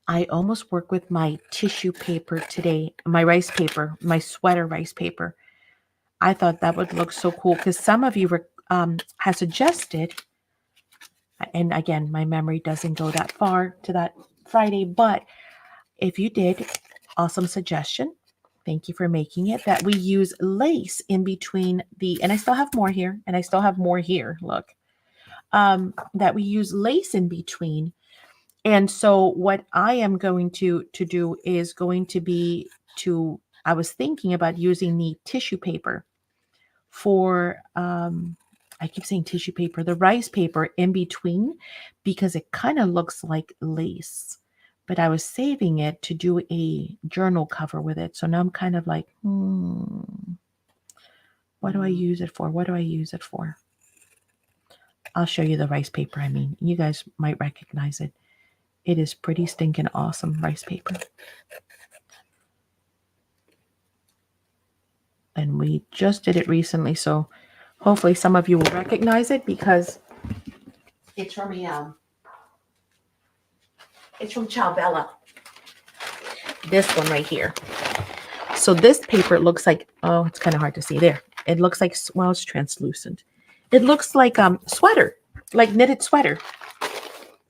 Speaker 1: I almost work with my tissue paper today, my rice paper, my sweater rice paper. I thought that would look so cool because some of you have suggested, and again, my memory doesn't go that far to that Friday, but if you did, awesome suggestion. Thank you for making it, that we use lace in between and I still have more here, and I still have more here, look, that we use lace in between. And so what I am going to do is going to be I was thinking about using the tissue paper for, I keep saying tissue paper, the rice paper in between, because it kind of looks like lace. But I was saving it to do a journal cover with it. So now I'm kind of like, what do I use it for? What do I use it for? I'll show you the rice paper. I mean, you guys might recognize it. It is pretty stinking awesome rice paper. And we just did it recently, so hopefully some of you will recognize it because it's from it's from Ciao Bella. This one right here. So this paper looks like, oh, it's kind of hard to see there. It looks like, well, it's translucent. It looks like sweater, like knitted sweater.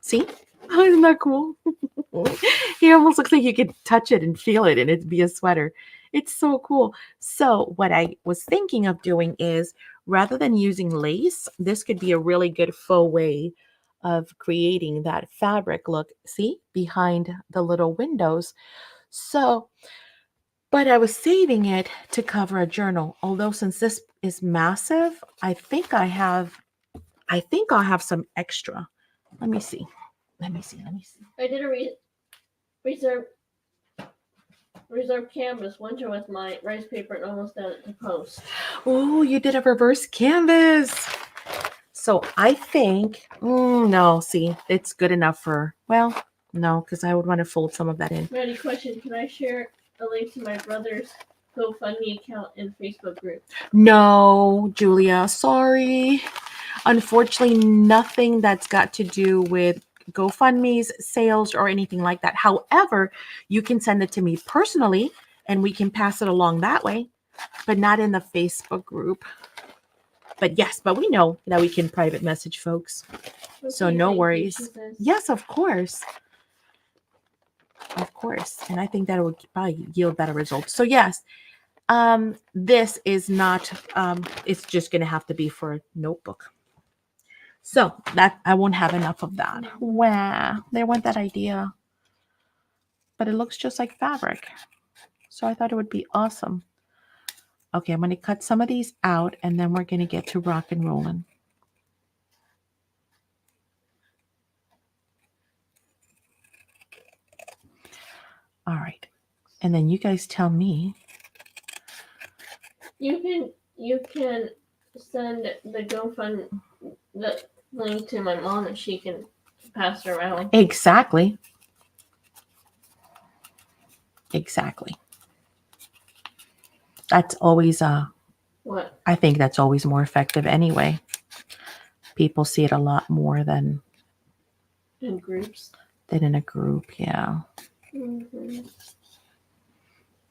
Speaker 1: See? Oh, isn't that cool? It almost looks like you could touch it and feel it and it'd be a sweater. It's so cool. So what I was thinking of doing is rather than using lace, this could be a really good faux way of creating that fabric look. See? Behind the little windows. So, but I was saving it to cover a journal. Although since this is massive, I think I'll have some extra. Let me see. Let me see.
Speaker 2: I did a reserve canvas winter with my rice paper and almost done it to post.
Speaker 1: Oh, you did a reverse canvas. So I think, no, see, it's good enough for, well, no, because I would want to fold some of that in.
Speaker 2: Ready? Question: can I share a link to my brother's GoFundMe account and Facebook group?
Speaker 1: No, Julia, sorry. Unfortunately, nothing that's got to do with GoFundMe's, sales, or anything like that. However, you can send it to me personally and we can pass it along that way, but not in the Facebook group. But yes, but we know that we can private message folks.
Speaker 2: Okay,
Speaker 1: So no
Speaker 2: thank you,
Speaker 1: worries.
Speaker 2: she says.
Speaker 1: Yes, of course. Of course. And I think that would probably yield better results. So yes, this is not, it's just going to have to be for a notebook. So that I won't have enough of that. Wow, they want that idea. But it looks just like fabric. So I thought it would be awesome. Okay, I'm going to cut some of these out and then we're going to get to rock and rolling. All right. And then you guys tell me.
Speaker 2: You can send the GoFund the link to my mom and she can pass it around.
Speaker 1: Exactly. Exactly. That's always
Speaker 2: What?
Speaker 1: I think that's always more effective anyway. People see it a lot more than
Speaker 2: In groups.
Speaker 1: in a group, yeah.
Speaker 2: Mm-hmm.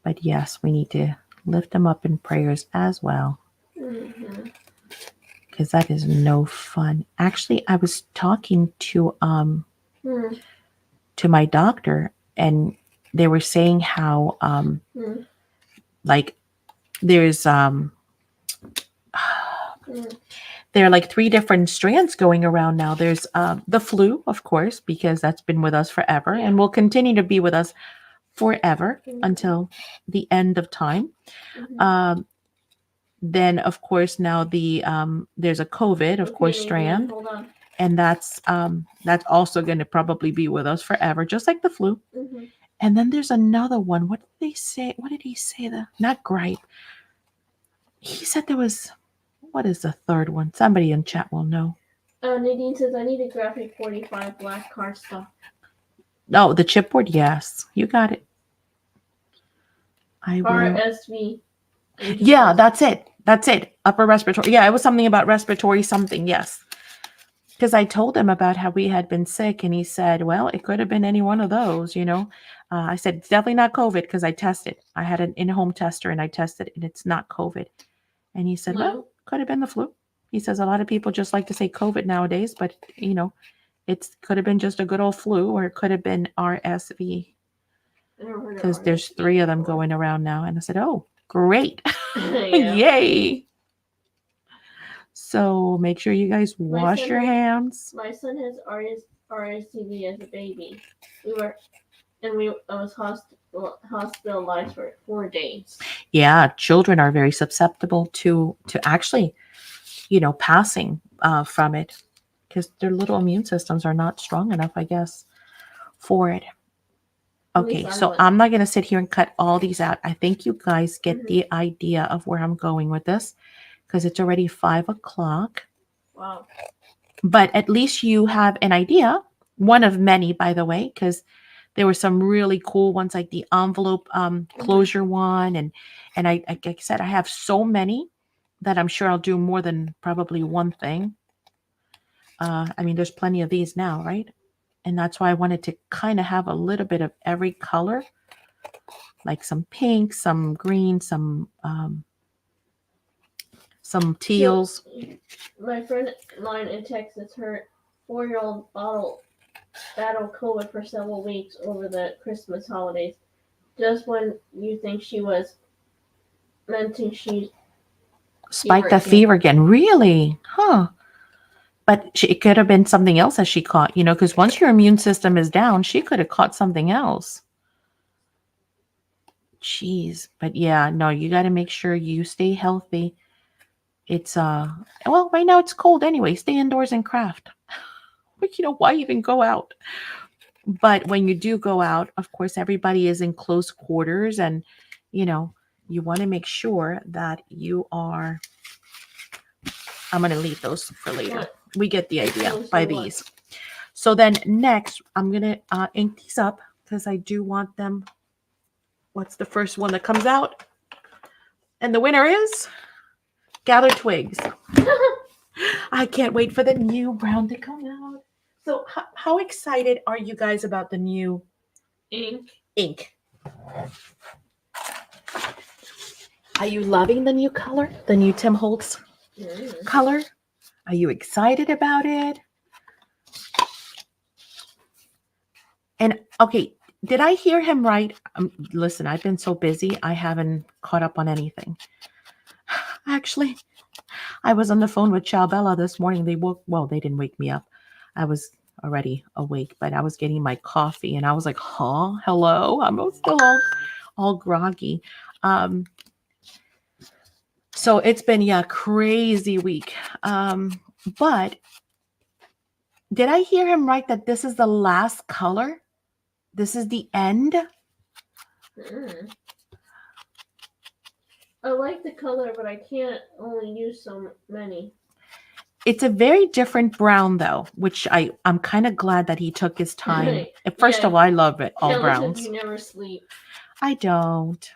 Speaker 1: But yes, we need to lift them up in prayers as well.
Speaker 2: Mm-hmm.
Speaker 1: Because that is no fun. Actually, I was talking to my doctor and they were saying how like there's there are like 3 different strands going around now. There's the flu, of course, because that's been with us forever and will continue to be with us forever until the end of time. Then, of course, now there's a COVID, of course, strand,
Speaker 2: Hold on.
Speaker 1: and that's also going to probably be with us forever, just like the flu.
Speaker 2: Mm-hmm.
Speaker 1: And then there's another one. What did they say? What did he say? Not gripe. He said there was. What is the third one? Somebody in chat will know.
Speaker 2: Nadine says I need a graphic 45 black cardstock.
Speaker 1: Oh, the chipboard. Yes, you got it. I will.
Speaker 2: RSV.
Speaker 1: Yeah, that's it. That's it. Upper respiratory. Yeah, it was something about respiratory something. Yes. Because I told him about how we had been sick and he said, well, it could have been any one of those, you know. I said, it's definitely not COVID because I tested. I had an in-home tester and I tested and it's not COVID. And he said, well, could have been the flu. He says a lot of people just like to say COVID nowadays, but, you know, it could have been just a good old flu or it could have been RSV. Because there's 3 of them going around now. And I said, oh, great. Yay. So make sure you guys wash your hands.
Speaker 2: My son has RSV as a baby. I was hospitalized for 4 days.
Speaker 1: Yeah, children are very susceptible to actually, you know, passing from it because their little immune systems are not strong enough, I guess, for it. Okay, so I'm not going to sit here and cut all these out. I think you guys get the idea of where I'm going with this because it's already 5 o'clock.
Speaker 2: Wow.
Speaker 1: But at least you have an idea, one of many, by the way, because there were some really cool ones like the envelope closure one. And like I said, I have so many that I'm sure I'll do more than probably one thing. I mean, there's plenty of these now, right? And that's why I wanted to kind of have a little bit of every color, like some pink, some green, some
Speaker 2: So,
Speaker 1: teals.
Speaker 2: my friend line in Texas, her 4-year-old battled COVID for several weeks over the Christmas holidays. Just when you think she was mentioning she
Speaker 1: Spiked that fever again. Really? Huh. But it could have been something else that she caught, because once your immune system is down, she could have caught something else. Jeez. But yeah, no, you got to make sure you stay healthy. It's, well, right now it's cold anyway. Stay indoors and craft. Why even go out? But when you do go out, of course, everybody is in close quarters and, you want to make sure that you are. I'm going to leave those for later.
Speaker 2: What?
Speaker 1: We get the idea by these. So then next, I'm going to ink these up because I do want them. What's the first one that comes out? And the winner is Gather Twigs. I can't wait for the new brown to come out. So how excited are you guys about the new ink? Are you loving the new color? The new Tim Holtz color? Are you excited about it? And okay, did I hear him right? Listen, I've been so busy, I haven't caught up on anything. Actually, I was on the phone with Chow Bella this morning. They didn't wake me up. I was already awake, but I was getting my coffee and I was like, hello? I'm still all groggy. So it's been, crazy week. But did I hear him right that this is the last color? This is the end?
Speaker 2: I like the color, but I can't only use so many.
Speaker 1: It's a very different brown, though, which I'm kind of glad that he took his time. First of all, I love it. All browns.
Speaker 2: You never sleep.
Speaker 1: I don't.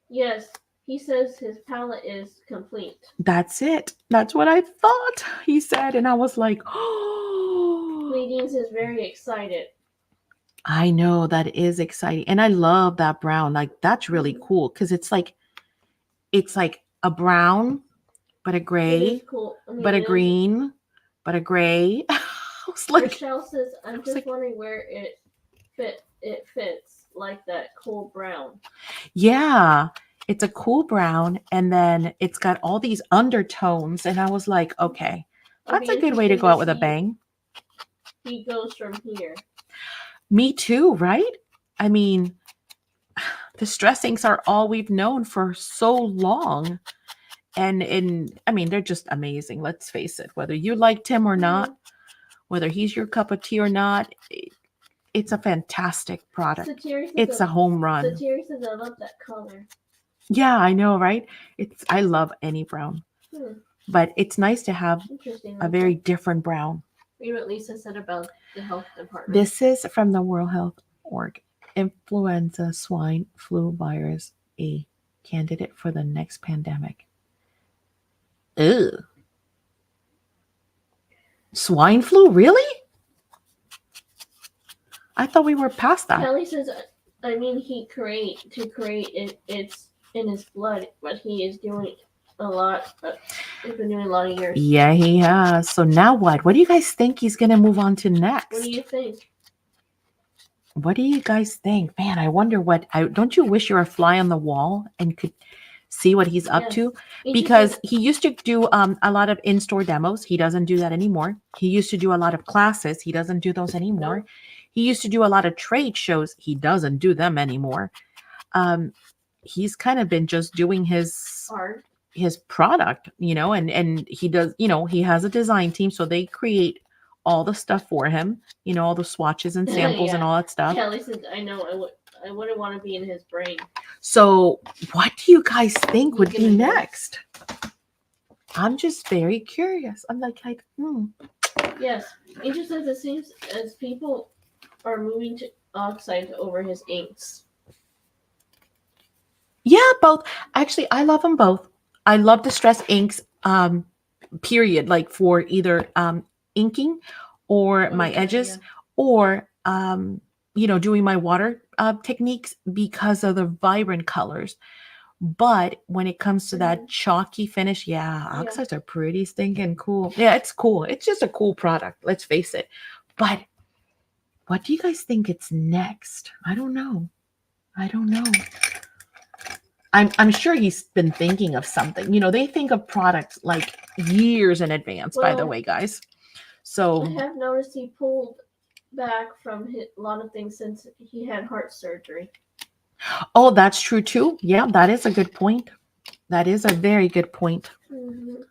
Speaker 2: Yes, he says his palette is complete.
Speaker 1: That's it. That's what I thought he said. And I was like, oh.
Speaker 2: Nadine is very excited.
Speaker 1: I know, that is exciting. And I love that brown. Like, that's really cool because it's like a brown, but a gray,
Speaker 2: cool.
Speaker 1: but a green, but a gray. I was like,
Speaker 2: Rochelle says, I'm just wondering where it fits like that cool brown.
Speaker 1: Yeah, it's a cool brown. And then it's got all these undertones. And I was like, okay, that's a good way to go out with a bang.
Speaker 2: He goes from here.
Speaker 1: Me too, right? I mean, the stress inks are all we've known for so long. And I mean, they're just amazing. Let's face it, whether you liked him or not, whether he's your cup of tea or not, it's a fantastic product. It's a home run.
Speaker 2: Satiri says, I love that color.
Speaker 1: Yeah, I know, right? I love any brown. But it's nice to have a very different brown.
Speaker 2: Read what Lisa said about the health department.
Speaker 1: This is from the World Health Org. Influenza swine flu virus, a candidate for the next pandemic. Ew. Swine flu? Really? I thought we were past that.
Speaker 2: Kelly says, I mean, to create it, it's in his blood, but he is doing a lot. He's been doing a lot of years.
Speaker 1: Yeah, he has. So now what? What do you guys think he's going to move on to next?
Speaker 2: What do you think?
Speaker 1: What do you guys think? Man, I wonder don't you wish you were a fly on the wall and could see what he's up to? Because he used to do a lot of in-store demos. He doesn't do that anymore. He used to do a lot of classes. He doesn't do those anymore. No. He used to do a lot of trade shows. He doesn't do them anymore. He's kind of been just doing his
Speaker 2: art,
Speaker 1: his product, and he does, he has a design team, so they create all the stuff for him, all the swatches and samples and all that stuff.
Speaker 2: Kelly said, I know, I wouldn't want to be in his brain.
Speaker 1: So what do you guys think would be next? I'm just very curious. I'm like,
Speaker 2: Yes, he just says it seems as people are moving to oxides over his inks.
Speaker 1: Yeah, both. Actually, I love them both. I love Distress inks, period, like for either inking or my
Speaker 2: Okay,
Speaker 1: edges
Speaker 2: yeah.
Speaker 1: or, doing my water techniques because of the vibrant colors. But when it comes to that chalky finish, yeah,
Speaker 2: Yeah.
Speaker 1: oxides are pretty stinking cool. Yeah, it's cool. It's just a cool product. Let's face it. But what do you guys think it's next? I don't know. I don't know. I'm sure he's been thinking of something. They think of products like years in advance, by the
Speaker 2: Well,
Speaker 1: way, guys.
Speaker 2: I
Speaker 1: So,
Speaker 2: have noticed he pulled back from a lot of things since he had heart surgery.
Speaker 1: oh, that's true too. Yeah, that is a good point. That is a very good point.
Speaker 2: Mm-hmm.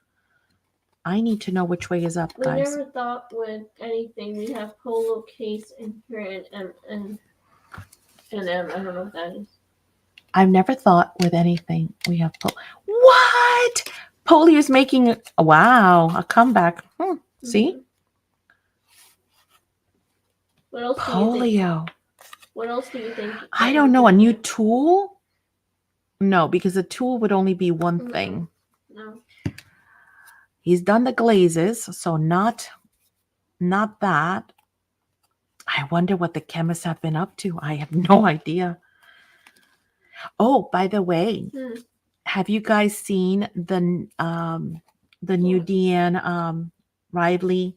Speaker 1: I need to know which way is up,
Speaker 2: We
Speaker 1: guys.
Speaker 2: never thought with anything we have polo case and here and M. I don't know what that is.
Speaker 1: I've never thought with anything we have what? Polio is making a comeback. See?
Speaker 2: Mm-hmm. What else do you think?
Speaker 1: Polio.
Speaker 2: What else do you think?
Speaker 1: I don't know. A new tool? No, because a tool would only be one
Speaker 2: No.
Speaker 1: thing.
Speaker 2: No.
Speaker 1: He's done the glazes, so not that. I wonder what the chemists have been up to. I have no idea. Oh, by the way, have you guys seen the new Deanne Riley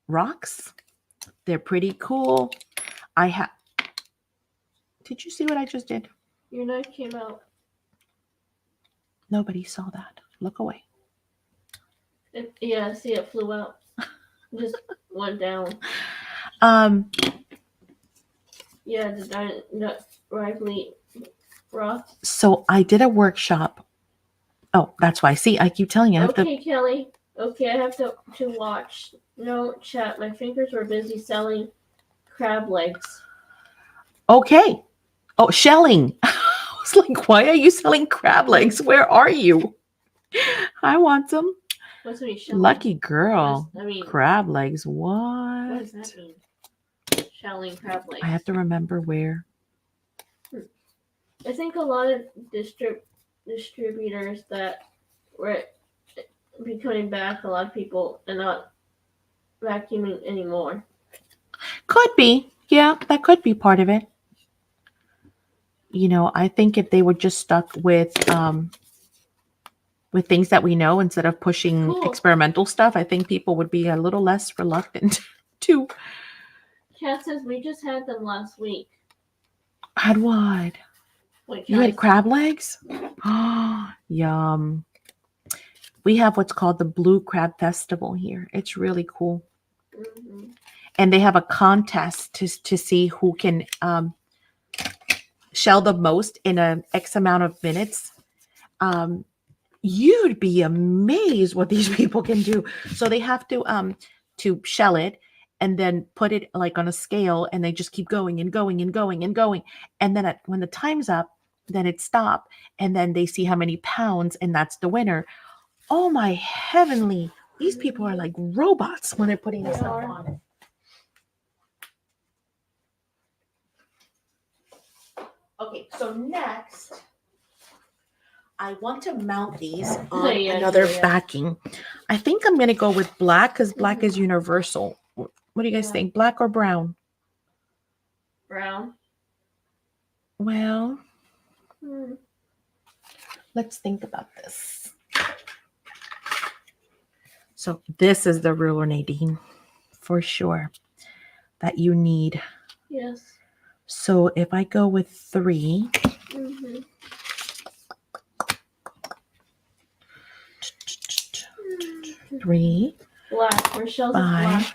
Speaker 1: rocks? They're pretty cool. Did you see what I just did?
Speaker 2: Your knife came out.
Speaker 1: Nobody saw that. Look away.
Speaker 2: Yeah, see, it flew out. Just went down. Yeah, the Riley rock.
Speaker 1: So I did a workshop. Oh, that's why. See, I keep telling you.
Speaker 2: Okay, Kelly. Okay, I have to watch. No chat. My fingers were busy selling crab legs.
Speaker 1: Okay. Oh, shelling. I was like, why are you selling crab legs? Where are you? I want some.
Speaker 2: What's me shelling?
Speaker 1: Lucky girl.
Speaker 2: I mean,
Speaker 1: crab legs. What?
Speaker 2: What does that mean? Shelling crab legs.
Speaker 1: I have to remember where.
Speaker 2: I think a lot of distributors that were becoming back, a lot of people are not vacuuming anymore.
Speaker 1: Could be. Yeah, that could be part of it. I think if they were just stuck with things that we know instead of pushing experimental stuff, I think people would be a little less reluctant to.
Speaker 2: Kat says we just had them last week.
Speaker 1: Had what?
Speaker 2: Wait,
Speaker 1: you had crab legs? Oh, yum. We have what's called the Blue Crab Festival here. It's really cool.
Speaker 2: Mm-hmm.
Speaker 1: And they have a contest to see who can shell the most in an X amount of minutes. You'd be amazed what these people can do. So they have to shell it and then put it like on a scale, and they just keep going and going and going and going. And then when the time's up, then it stops, and then they see how many pounds, and that's the winner. Oh my heavenly! These people are like robots when they're putting this stuff on. Okay, so next, I want to mount these on another backing. I think I'm going to go with black because black is universal. What do you guys think? Black or brown?
Speaker 2: Brown.
Speaker 1: Well, let's think about this. So this is the ruler, Nadine, for sure, that you need.
Speaker 2: Yes.
Speaker 1: So if I go with 3, 3,
Speaker 2: black. Rochelle's
Speaker 1: 5.
Speaker 2: Black.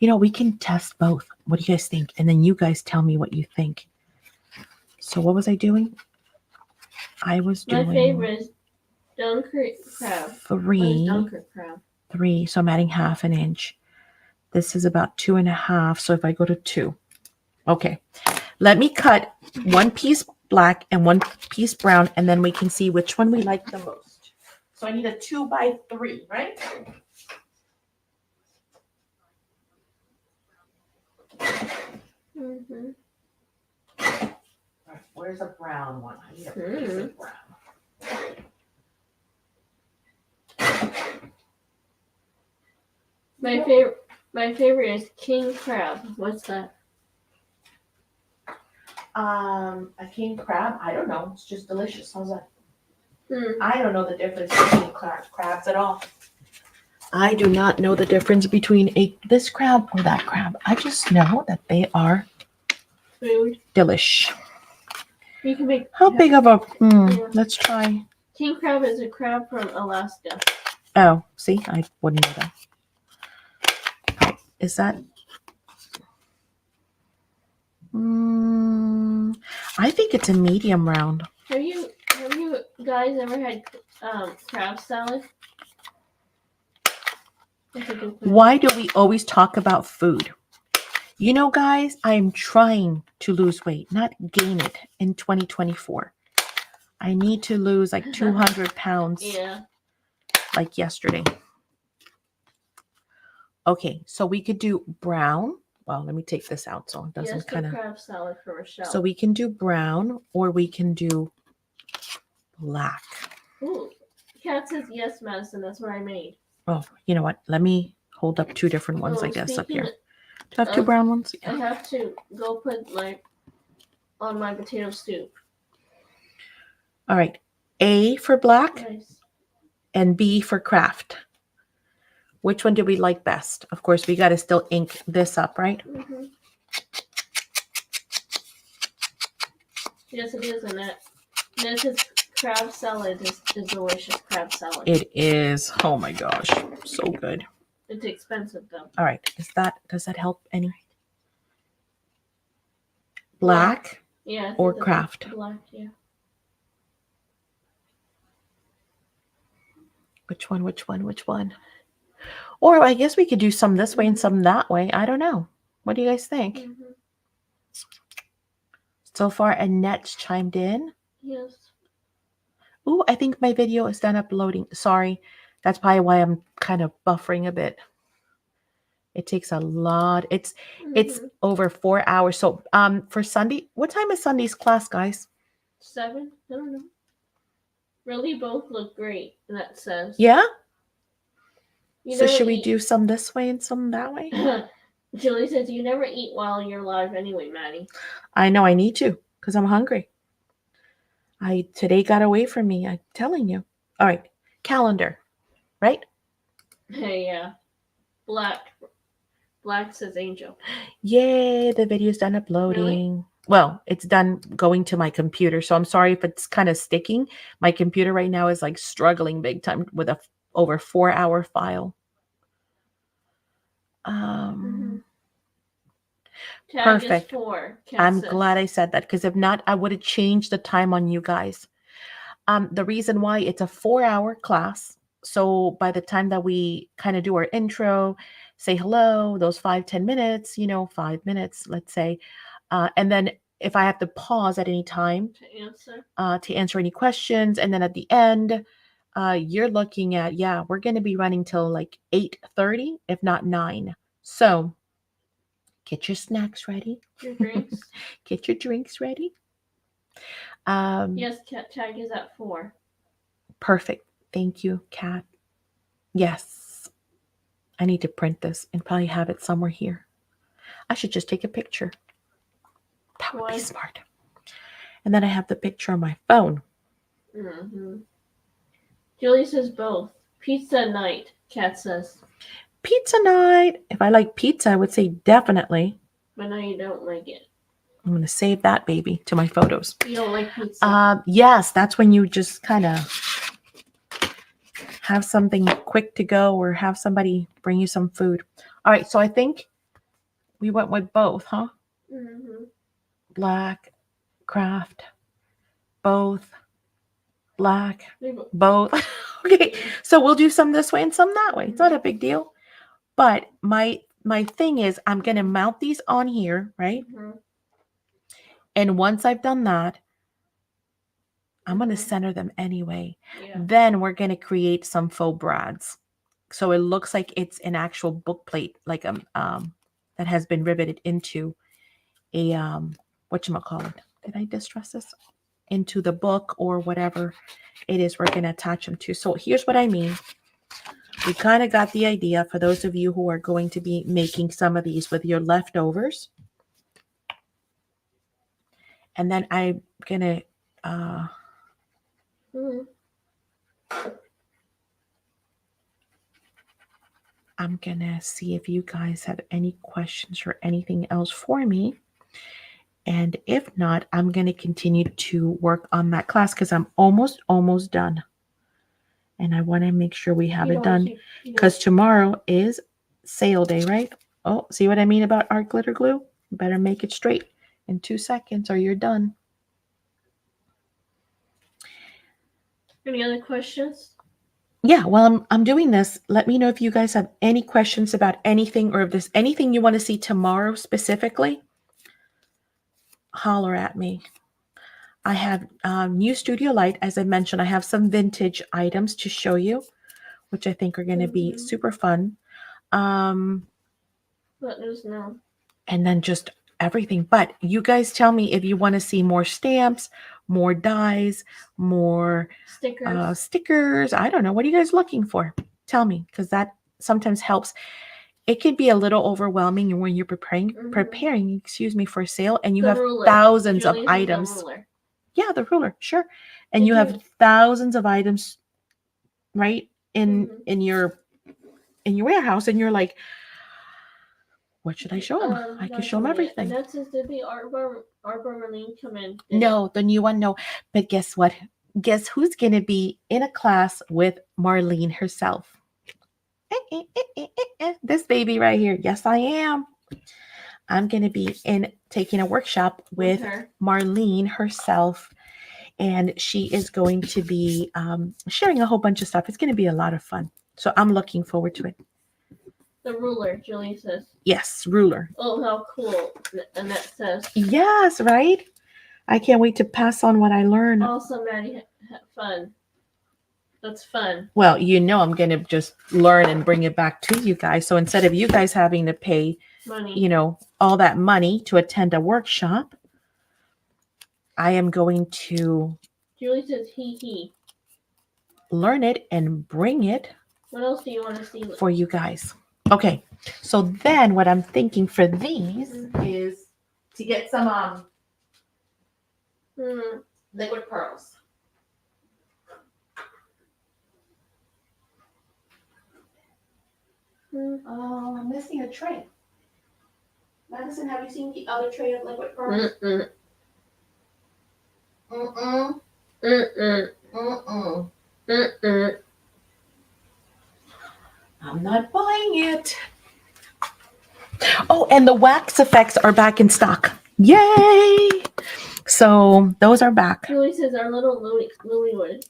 Speaker 1: We can test both. What do you guys think? And then you guys tell me what you think. So what was I doing? I was doing.
Speaker 2: My favorite is Dunkirk crab.
Speaker 1: 3.
Speaker 2: Dunkirk crab.
Speaker 1: 3. So I'm adding 1/2 inch. This is about 2.5. So if I go to 2. Okay. Let me cut 1 piece black and 1 piece brown, and then we can see which one we like the most. So I need a 2x3, right?
Speaker 2: Mm-hmm.
Speaker 1: All right, where's a brown one? I need a basic brown.
Speaker 2: My favorite is king crab. What's that?
Speaker 1: A king crab? I don't know. It's just delicious. How's that?
Speaker 2: Hmm.
Speaker 1: I don't know the difference between crabs at all. I do not know the difference between this crab or that crab. I just know that they are
Speaker 2: Food.
Speaker 1: delish.
Speaker 2: You can make.
Speaker 1: How big of a?
Speaker 2: Yeah.
Speaker 1: Let's try.
Speaker 2: King crab is a crab from Alaska.
Speaker 1: Oh, see, I wouldn't know that. Is that? I think it's a medium round.
Speaker 2: Have you guys ever had crab salad?
Speaker 1: Why do we always talk about food? You know, guys, I'm trying to lose weight, not gain it in 2024. I need to lose like 200 pounds.
Speaker 2: Yeah.
Speaker 1: Like yesterday. Okay, so we could do brown. Well, let me take this out so it doesn't kind of.
Speaker 2: Crab salad for Rochelle.
Speaker 1: So we can do brown or we can do black.
Speaker 2: Ooh, Kat says yes, Madison. That's what I made.
Speaker 1: Oh, you know what? Let me hold up two different ones, I guess, up here. Do I have two brown ones?
Speaker 2: Yeah. I have to go put on my potato stew.
Speaker 1: All right. A for black.
Speaker 2: Nice.
Speaker 1: And B for craft. Which one do we like best? Of course, we got to still ink this up, right?
Speaker 2: Mm-hmm. Yes, it is, Annette. This crab salad is delicious crab salad.
Speaker 1: It is. Oh my gosh. So good.
Speaker 2: It's expensive though.
Speaker 1: All right. Does that help any? Black?
Speaker 2: Yeah.
Speaker 1: Or craft?
Speaker 2: Black, yeah.
Speaker 1: Which one? Or I guess we could do some this way and some that way. I don't know. What do you guys think?
Speaker 2: Mm-hmm.
Speaker 1: So far, Annette's chimed in.
Speaker 2: Yes.
Speaker 1: Ooh, I think my video is done uploading. Sorry. That's probably why I'm kind of buffering a bit. It takes a lot. It's over 4 hours. So for Sunday, what time is Sunday's class, guys?
Speaker 2: 7? I don't know. Really, both look great, that says.
Speaker 1: Yeah? So should we do some this way and some that way?
Speaker 2: Julie says you never eat while you're live anyway, Maddie.
Speaker 1: I know I need to because I'm hungry. Today got away from me. I'm telling you. All right. Calendar, right?
Speaker 2: Hey, yeah. Black says Angel.
Speaker 1: Yay, the video's done uploading. Really? Well, it's done going to my computer. So I'm sorry if it's kind of sticking. My computer right now is like struggling big time with a over 4-hour file. Perfect.
Speaker 2: 4,
Speaker 1: I'm glad I said that because if not, I would have changed the time on you guys. The reason why it's a 4-hour class. So by the time that we kind of do our intro, say hello, those 5-10 minutes, 5 minutes, let's say. And then if I have to pause at any time to answer any questions. And then at the end, you're looking at, we're going to be running till like 8:30, if not 9. So get your snacks ready.
Speaker 2: Your drinks.
Speaker 1: Get your drinks ready.
Speaker 2: Yes, Cat Tag is at 4.
Speaker 1: Perfect. Thank you, Kat. Yes. I need to print this and probably have it somewhere here. I should just take a picture. That would be smart. And then I have the picture on my phone.
Speaker 2: Mm-hmm. Julie says both. Pizza night, Kat says.
Speaker 1: Pizza night. If I like pizza, I would say definitely.
Speaker 2: But now you don't like it.
Speaker 1: I'm going to save that baby to my photos.
Speaker 2: You don't like pizza?
Speaker 1: Yes, that's when you just kind of have something quick to go or have somebody bring you some food. All right, so I think we went with both, huh?
Speaker 2: Mm-hmm.
Speaker 1: Black, craft, both, black, both. Okay, so we'll do some this way and some that way. It's not a big deal. But my thing is I'm going to mount these on here, right?
Speaker 2: Mm-hmm.
Speaker 1: And once I've done that, I'm going to center them anyway.
Speaker 2: Yeah.
Speaker 1: Then we're going to create some faux brads. So it looks like it's an actual book plate, like that has been riveted into a whatchamacallit. Did I distress this? Into the book or whatever it is we're going to attach them to. So here's what I mean. We kind of got the idea for those of you who are going to be making some of these with your leftovers. And then I'm going to I'm going to see if you guys have any questions or anything else for me. And if not, I'm going to continue to work on that class because I'm almost done. And I want to make sure we have it done because tomorrow is sale day, right? Oh, see what I mean about art glitter glue? Better make it straight in 2 seconds or you're done.
Speaker 2: Any other questions?
Speaker 1: Yeah, well, I'm doing this. Let me know if you guys have any questions about anything or if there's anything you want to see tomorrow specifically. Holler at me. I have new studio light. As I mentioned, I have some vintage items to show you, which I think are going to be super fun.
Speaker 2: Let us know.
Speaker 1: And then just everything. But you guys tell me if you want to see more stamps, more dies, more stickers. I don't know. What are you guys looking for? Tell me, because that sometimes helps. It can be a little overwhelming when you're preparing, for sale, and you have thousands of items. Yeah, the ruler, sure. And you have thousands of items, right, in your warehouse, and you're like, what should I show them? I can show them everything.
Speaker 2: And that says, did the Arbor Marlene come in?
Speaker 1: No, the new one, no. But guess what? Guess who's going to be in a class with Marlene herself? This baby right here. Yes, I am. I'm going to be taking a workshop with Marlene herself. And she is going to be sharing a whole bunch of stuff. It's going to be a lot of fun. So I'm looking forward to it.
Speaker 2: The ruler, Julie says.
Speaker 1: Yes, ruler.
Speaker 2: Oh, how cool. Annette says.
Speaker 1: Yes, right? I can't wait to pass on what I learned.
Speaker 2: Also, Maddie, fun. That's fun.
Speaker 1: Well, I'm going to just learn and bring it back to you guys. So instead of you guys having to pay money, all that money to attend a workshop, I am going to.
Speaker 2: Julie says he.
Speaker 1: Learn it and bring it.
Speaker 2: What else do you want to see?
Speaker 1: For you guys. Okay. So then what I'm thinking for these is to get some liquid pearls. I'm missing a tray. Madison, have you seen the other tray of liquid pearls? I'm not buying it. Oh, and the wax effects are back in stock. Yay! So those are back.
Speaker 2: Julie says our little Louie would.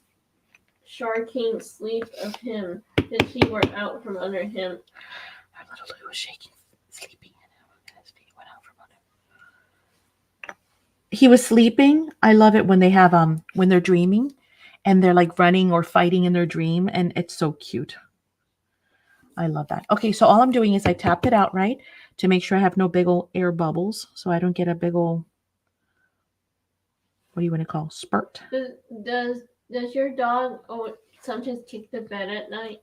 Speaker 2: Shar came sleep of him. His feet were out from under him.
Speaker 1: Our little Louie was shaking, sleeping, and his feet went out from under him. He was sleeping. I love it when they have when they're dreaming and they're like running or fighting in their dream, and it's so cute. I love that. Okay, so all I'm doing is I tapped it out, right, to make sure I have no big old air bubbles, so I don't get a big old, what do you want to call, spurt.
Speaker 2: Does your dog sometimes kick the bed at night?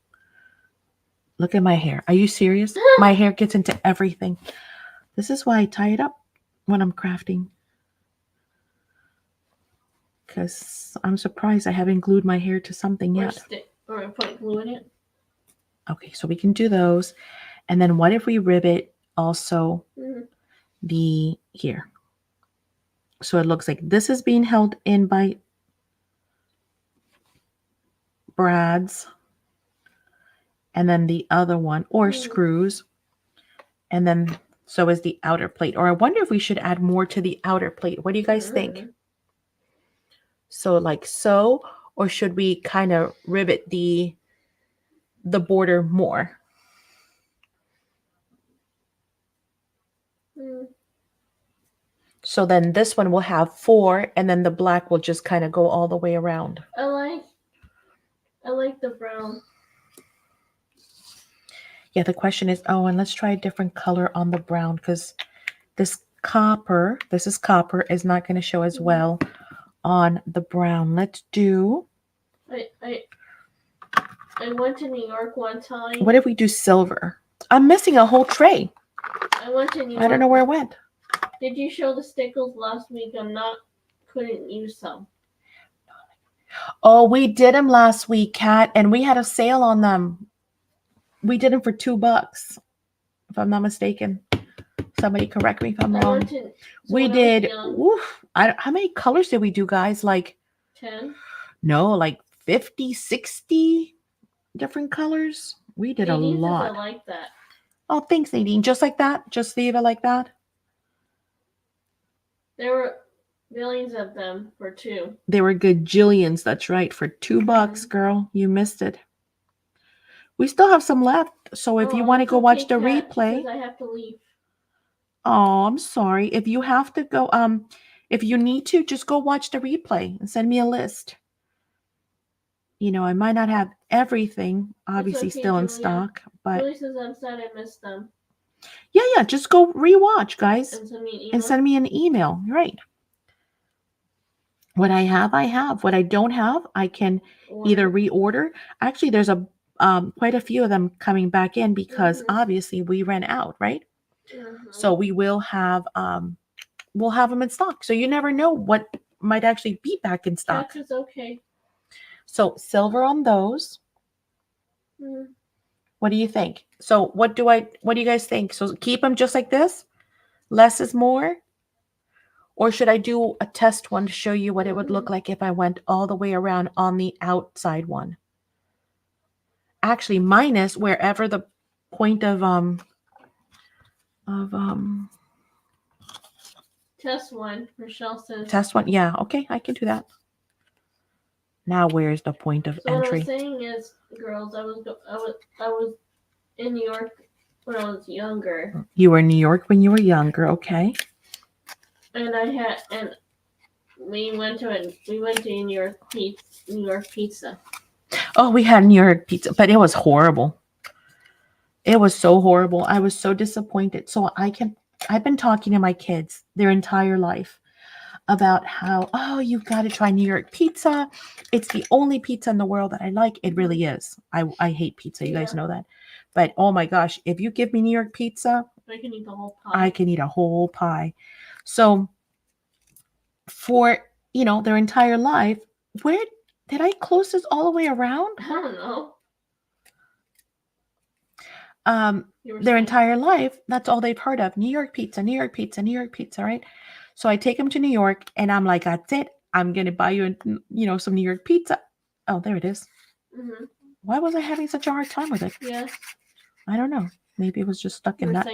Speaker 1: Look at my hair. Are you serious? My hair gets into everything. This is why I tie it up when I'm crafting. Because I'm surprised I haven't glued my hair to something yet.
Speaker 2: Or put glue in it.
Speaker 1: Okay, so we can do those. And then what if we rivet also the here? So it looks like this is being held in by brads. And then the other one, or screws. And then so is the outer plate. Or I wonder if we should add more to the outer plate. What do you guys think? So like so, or should we kind of rivet the border more? So then this one will have 4, and then the black will just kind of go all the way around.
Speaker 2: I like the brown.
Speaker 1: Yeah, the question is, oh, and let's try a different color on the brown because this is copper, is not going to show as well on the brown. Let's do.
Speaker 2: I went to New York one time.
Speaker 1: What if we do silver? I'm missing a whole tray.
Speaker 2: I went to New York.
Speaker 1: I don't know where it went.
Speaker 2: Did you show the stickles last week? Couldn't use some.
Speaker 1: Oh, we did them last week, Kat, and we had a sale on them. We did them for $2, if I'm not mistaken. Somebody correct me if I'm wrong. We did. Oof, how many colors did we do, guys? Like
Speaker 2: 10?
Speaker 1: No, like 50, 60 different colors. We did
Speaker 2: Nadine
Speaker 1: a lot.
Speaker 2: I like that.
Speaker 1: Oh, thanks, Nadine. Just like that? Just leave it like that?
Speaker 2: There were millions of them for 2.
Speaker 1: There were gajillions, that's right, for $2, girl. You missed it. We still have some left, so if you want to go watch the replay.
Speaker 2: I have to leave.
Speaker 1: Oh, I'm sorry. If you have to go, if you need to, just go watch the replay and send me a list. You know, I might not have everything, obviously, still in stock, but
Speaker 2: Julie says I'm sad I missed them.
Speaker 1: Yeah, just go rewatch, guys,
Speaker 2: and
Speaker 1: send me an email. Right. What I have, I have. What I don't have, I can either reorder. Actually, there's a quite a few of them coming back in because obviously we ran out, right? So we will have we'll have them in stock. So you never know what might actually be back in stock.
Speaker 2: That's okay.
Speaker 1: So silver on those. What do you think? So what do you guys think? So keep them just like this? Less is more? Or should I do a test one to show you what it would look like if I went all the way around on the outside one? Actually, minus wherever the point of
Speaker 2: test one. Rochelle says
Speaker 1: test one. Yeah, okay, I can do that. Now where's the point of entry?
Speaker 2: What I'm saying is, girls, I was in New York when I was younger.
Speaker 1: You were in New York when you were younger, okay?
Speaker 2: And we went to New York pizza.
Speaker 1: Oh, we had New York pizza, but it was horrible. It was so horrible. I was so disappointed. So I've been talking to my kids their entire life about how, oh, you've got to try New York pizza. It's the only pizza in the world that I like. It really is. I hate pizza. You guys know that. But oh my gosh, if you give me New York pizza,
Speaker 2: I can eat the whole pie.
Speaker 1: I can eat a whole pie. So for, their entire life, where did I close this all the way around?
Speaker 2: I don't know.
Speaker 1: Their entire life, that's all they've heard of. New York pizza, New York pizza, New York pizza, right? So I take them to New York and I'm like, that's it. I'm going to buy you, some New York pizza. Oh, there it is. Why was I having such a hard time with it?
Speaker 2: Yes.
Speaker 1: I don't know. Maybe it was just stuck in that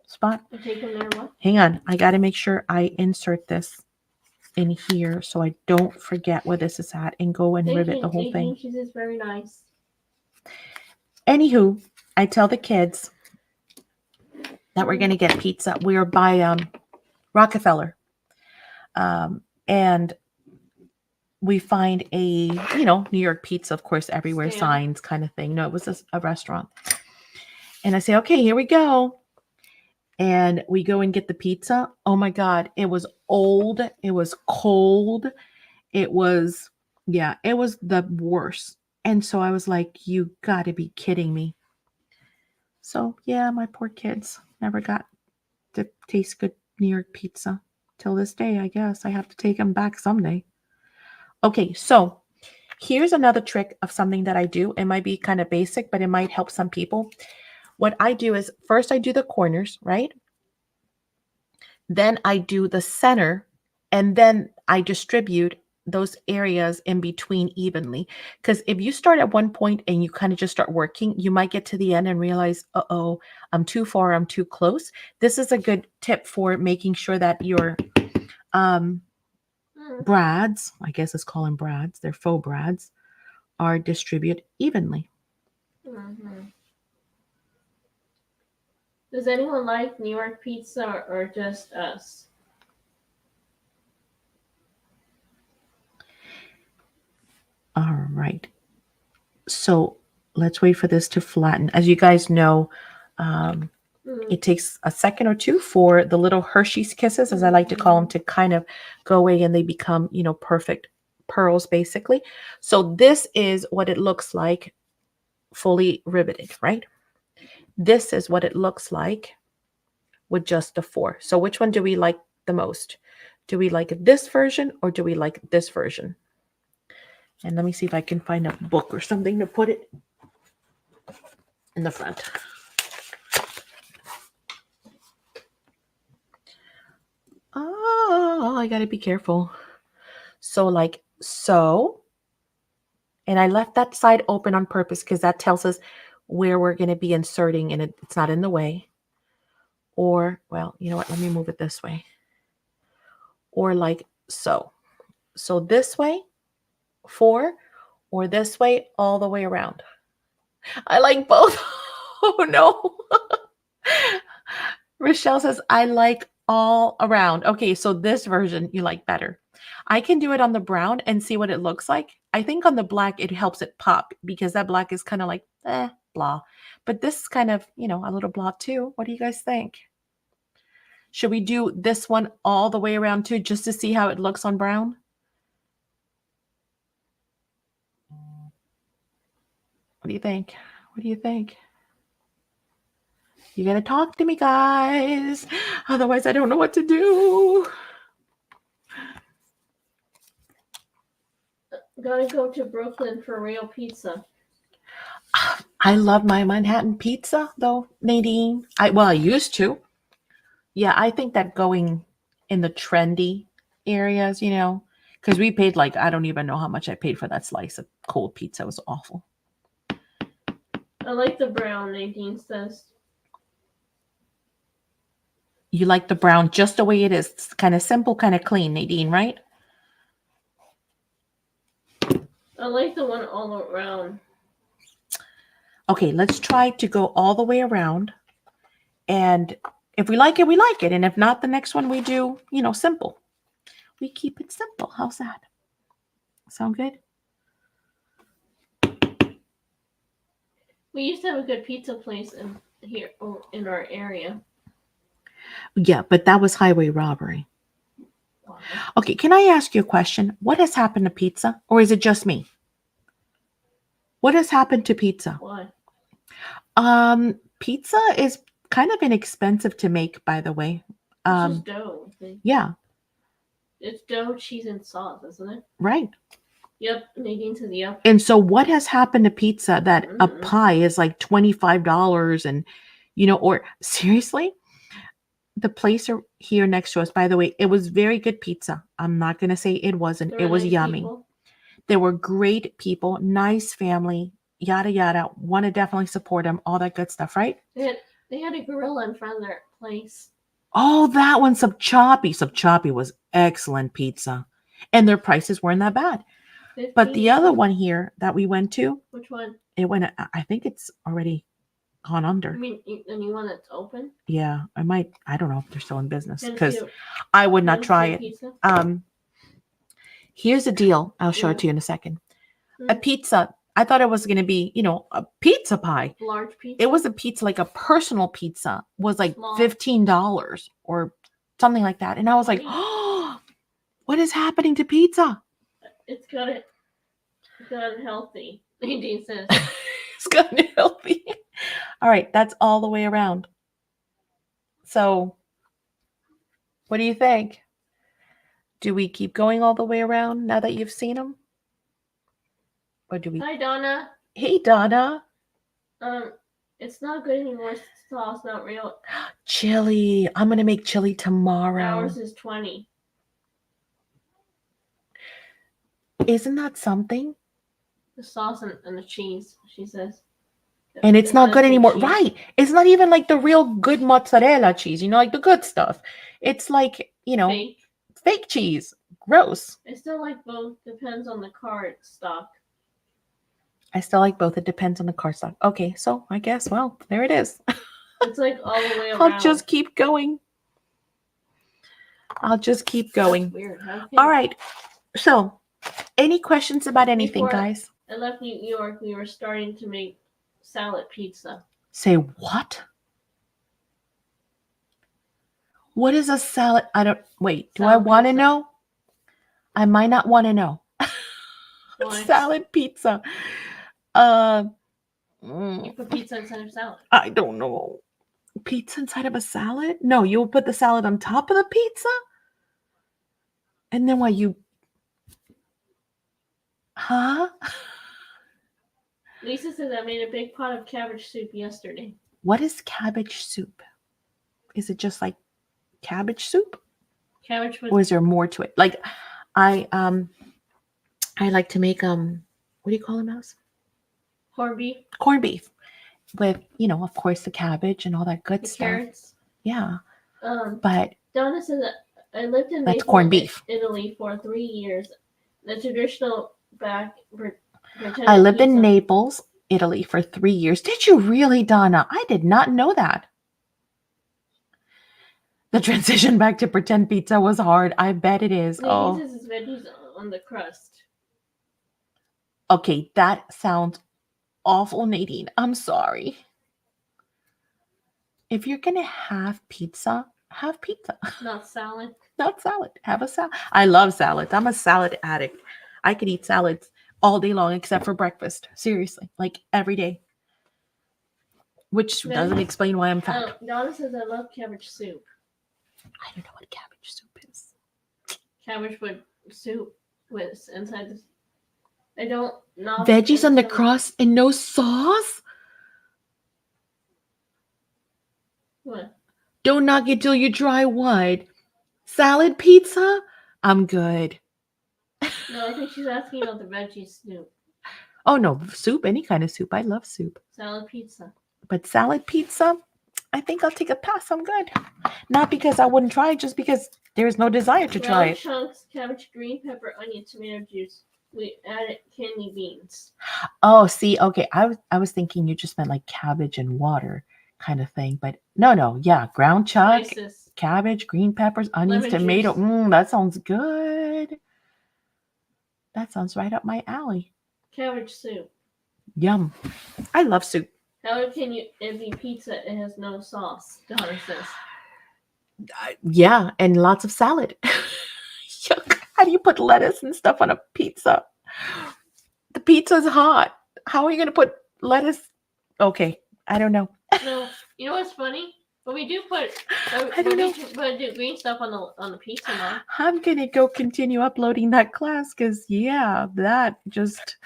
Speaker 1: spot.
Speaker 2: Take them there, what?
Speaker 1: Hang on. I got to make sure I insert this in here so I don't forget where this is at and go and rivet the whole thing.
Speaker 2: She's just very nice.
Speaker 1: Anywho, I tell the kids that we're going to get pizza. We are by Rockefeller. And we find a, New York pizza, of course, everywhere, signs kind of thing. No, it was a restaurant. And I say, okay, here we go. And we go and get the pizza. Oh my God, it was old. It was cold. It was the worst. And so I was like, you got to be kidding me. So yeah, my poor kids never got to taste good New York pizza till this day. I guess I have to take them back someday. Okay, so here's another trick of something that I do. It might be kind of basic, but it might help some people. What I do is first I do the corners, right? Then I do the center, and then I distribute those areas in between evenly. Because if you start at one point and you kind of just start working, you might get to the end and realize, uh-oh, I'm too far, I'm too close. This is a good tip for making sure that your brads, I guess let's call them brads, they're faux brads, are distributed evenly.
Speaker 2: Does anyone like New York pizza or just us?
Speaker 1: All right. So let's wait for this to flatten. As you guys know, um, it takes a second or two for the little Hershey's kisses, as I like to call them, to kind of go away and they become, perfect pearls basically. So this is what it looks like fully riveted, right? This is what it looks like with just the four. So which one do we like the most? Do we like this version or do we like this version? And let me see if I can find a book or something to put it in the front. Oh, I gotta be careful. So like so. And I left that side open on purpose because that tells us where we're going to be inserting and it's not in the way. Or, well, you know what? Let me move it this way. Or like so. So this way, four, or this way, all the way around. I like both. Oh no. Rochelle says, I like all around. Okay, so this version you like better. I can do it on the brown and see what it looks like. I think on the black, it helps it pop because that black is kind of like, blah. But this is kind of, a little blah too. What do you guys think? Should we do this one all the way around too, just to see how it looks on brown? What do you think? What do you think? You gotta talk to me, guys. Otherwise, I don't know what to do.
Speaker 2: Gotta go to Brooklyn for real pizza.
Speaker 1: I love my Manhattan pizza, though, Nadine. I used to. Yeah, I think that going in the trendy areas, because we paid like, I don't even know how much I paid for that slice of cold pizza. It was awful.
Speaker 2: I like the brown, Nadine says.
Speaker 1: You like the brown just the way it is. It's kind of simple, kind of clean, Nadine, right?
Speaker 2: I like the one all around.
Speaker 1: Okay, let's try to go all the way around. And if we like it, we like it. And if not, the next one we do, simple. We keep it simple. How's that? Sound good?
Speaker 2: We used to have a good pizza place in our area.
Speaker 1: Yeah, but that was highway robbery.
Speaker 2: Wow.
Speaker 1: Okay, can I ask you a question? What has happened to pizza? Or is it just me? What has happened to pizza?
Speaker 2: Why?
Speaker 1: Pizza is kind of inexpensive to make, by the way.
Speaker 2: It's just dough, I think.
Speaker 1: Yeah.
Speaker 2: It's dough, cheese, and sauce, isn't it?
Speaker 1: Right.
Speaker 2: Yep, Nadine says yep.
Speaker 1: And so what has happened to pizza that a pie is like $25 and, or seriously? The place here next to us, by the way, it was very good pizza. I'm not going to say it wasn't. It was
Speaker 2: nice
Speaker 1: yummy.
Speaker 2: People.
Speaker 1: They were great people, nice family, yada, yada. Want to definitely support them, all that good stuff, right?
Speaker 2: They had a gorilla in front of their place.
Speaker 1: Oh, that one, Subchoppy. Subchoppy was excellent pizza. And their prices weren't that bad.
Speaker 2: 15.
Speaker 1: But the other one here that we went to.
Speaker 2: Which one?
Speaker 1: It went, I think it's already gone under.
Speaker 2: You mean the new one that's open?
Speaker 1: Yeah, I don't know if they're still in business because I would not try it.
Speaker 2: Pizza?
Speaker 1: Here's the deal. I'll show it to you in a second. A pizza. I thought it was going to be, a pizza pie.
Speaker 2: Large pizza.
Speaker 1: It was a pizza, like a personal pizza was like
Speaker 2: Small.
Speaker 1: $15 or something like that. And I was like, oh, what is happening to pizza?
Speaker 2: It's gotten healthy. Nadine says.
Speaker 1: It's gotten healthy. All right. That's all the way around. So what do you think? Do we keep going all the way around now that you've seen them? Or do we?
Speaker 2: Hi, Donna.
Speaker 1: Hey, Donna.
Speaker 2: It's not good anymore. Sauce, not real.
Speaker 1: Chili. I'm going to make chili tomorrow.
Speaker 2: Ours is 20.
Speaker 1: Isn't that something?
Speaker 2: The sauce and the cheese, she says.
Speaker 1: And it's not good anymore.
Speaker 2: Cheese.
Speaker 1: Right. It's not even like the real good mozzarella cheese, like the good stuff. It's like, fake cheese. Gross.
Speaker 2: I still like both. Depends on the card stock.
Speaker 1: I still like both. It depends on the card stock. Okay, so I guess, well, there it is.
Speaker 2: It's like all the way around.
Speaker 1: I'll just keep going.
Speaker 2: That's weird.
Speaker 1: All right. So Any questions about anything,
Speaker 2: Before
Speaker 1: guys?
Speaker 2: I left New York, we were starting to make salad pizza.
Speaker 1: Say what? What is a salad? I don't wait. Do I
Speaker 2: Salad
Speaker 1: want to
Speaker 2: pizza.
Speaker 1: know? I might not want to know.
Speaker 2: Why?
Speaker 1: Salad pizza. Uh,
Speaker 2: You put pizza inside of salad.
Speaker 1: I don't know. Pizza inside of a salad? No, you'll put the salad on top of the pizza? And then what you huh?
Speaker 2: Lisa says I made a big pot of cabbage soup yesterday.
Speaker 1: What is cabbage soup? Is it just like cabbage soup?
Speaker 2: Cabbage with
Speaker 1: Or is there more to it? Like I like to make what do you call them, Mouse?
Speaker 2: corned beef,
Speaker 1: Corned beef with, of course the cabbage and all that good
Speaker 2: the
Speaker 1: stuff.
Speaker 2: carrots.
Speaker 1: Yeah.
Speaker 2: Um,
Speaker 1: But
Speaker 2: Donna says that I lived in
Speaker 1: that's
Speaker 2: Naples,
Speaker 1: corned beef.
Speaker 2: Italy for 3 years. The traditional pretend
Speaker 1: I lived
Speaker 2: pizza.
Speaker 1: in Naples, Italy for 3 years. Did you really, Donna? I did not know that. The transition back to pretend pizza was hard. I bet it is.
Speaker 2: Nadine says it's veggies on the crust.
Speaker 1: Okay, that sounds awful, Nadine. I'm sorry. If you're going to have pizza, have pizza.
Speaker 2: Not salad.
Speaker 1: Not salad. Have a salad. I love salads. I'm a salad addict. I could eat salads all day long except for breakfast. Seriously, like every day. Which doesn't explain why I'm fat.
Speaker 2: Donna says I love cabbage soup.
Speaker 1: I don't know what cabbage soup is.
Speaker 2: Cabbage with soup with inside this. I don't know.
Speaker 1: Veggies on the crust and no sauce?
Speaker 2: What?
Speaker 1: Don't knock it till you try what? Salad pizza? I'm good.
Speaker 2: No, I think she's asking about the veggie soup.
Speaker 1: Oh no, soup, any kind of soup. I love soup.
Speaker 2: Salad pizza.
Speaker 1: But salad pizza, I think I'll take a pass. I'm good. Not because I wouldn't try it, just because there's no desire to try it.
Speaker 2: Chunks, cabbage, green pepper, onion, tomato juice. We added candy beans.
Speaker 1: Oh, see, okay. I was thinking you just meant like cabbage and water kind of thing, but no, yeah, ground chuck,
Speaker 2: Spices.
Speaker 1: cabbage, green peppers, onions,
Speaker 2: Lemon
Speaker 1: tomato.
Speaker 2: juice.
Speaker 1: That sounds good. That sounds right up my alley.
Speaker 2: Cabbage soup.
Speaker 1: Yum. I love soup.
Speaker 2: How can it be pizza? It has no sauce, Donna says.
Speaker 1: Yeah, and lots of salad. Yuck. How do you put lettuce and stuff on a pizza? The pizza's hot. How are you going to put lettuce? Okay, I don't know.
Speaker 2: No, you know what's funny? But we do put
Speaker 1: I don't know.
Speaker 2: do green stuff on the pizza now.
Speaker 1: I'm going to go continue uploading that class because, yeah, that just...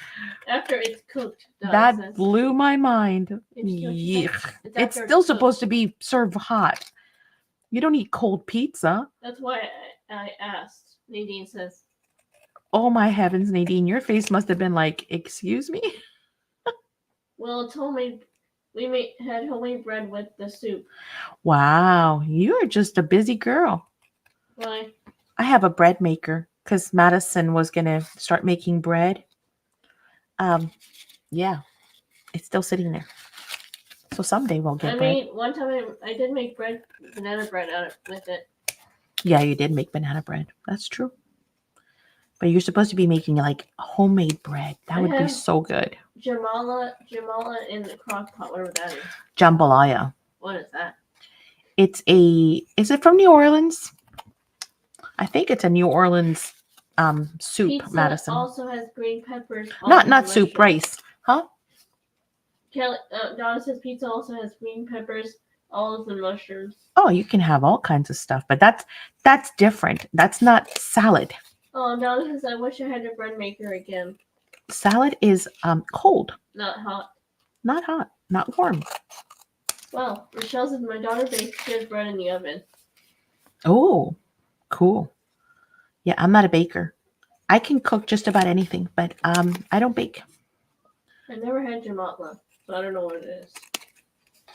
Speaker 2: After it's cooked.
Speaker 1: That
Speaker 2: says.
Speaker 1: blew my mind. It's still supposed to be served hot. You don't eat cold pizza.
Speaker 2: That's why I asked. Nadine says.
Speaker 1: Oh my heavens, Nadine, your face must have been like, excuse me?
Speaker 2: Well, it's homemade. We had homemade bread with the soup.
Speaker 1: Wow, you're just a busy girl.
Speaker 2: Why?
Speaker 1: I have a bread maker because Madison was going to start making bread. Yeah, it's still sitting there. So someday we'll get bread.
Speaker 2: One time I did make banana bread with it.
Speaker 1: Yeah, you did make banana bread. That's true. But you're supposed to be making like homemade bread. That would be so good.
Speaker 2: Jamala in the crock pot, whatever that is.
Speaker 1: Jambalaya.
Speaker 2: What is that?
Speaker 1: Is it from New Orleans? I think it's a New Orleans soup,
Speaker 2: Pizza
Speaker 1: Madison.
Speaker 2: Also has green peppers.
Speaker 1: Not soup, rice. Huh?
Speaker 2: Donna says pizza also has green peppers, olives, and mushrooms.
Speaker 1: Oh, you can have all kinds of stuff, but that's different. That's not salad.
Speaker 2: Oh, Donna says I wish I had a bread maker again.
Speaker 1: Salad is cold.
Speaker 2: Not hot.
Speaker 1: Not hot. Not warm.
Speaker 2: Well, Rochelle says my daughter bakes good bread in the oven.
Speaker 1: Oh, cool. Yeah, I'm not a baker. I can cook just about anything, but I don't bake.
Speaker 2: I never had jamala, so I don't know what it is.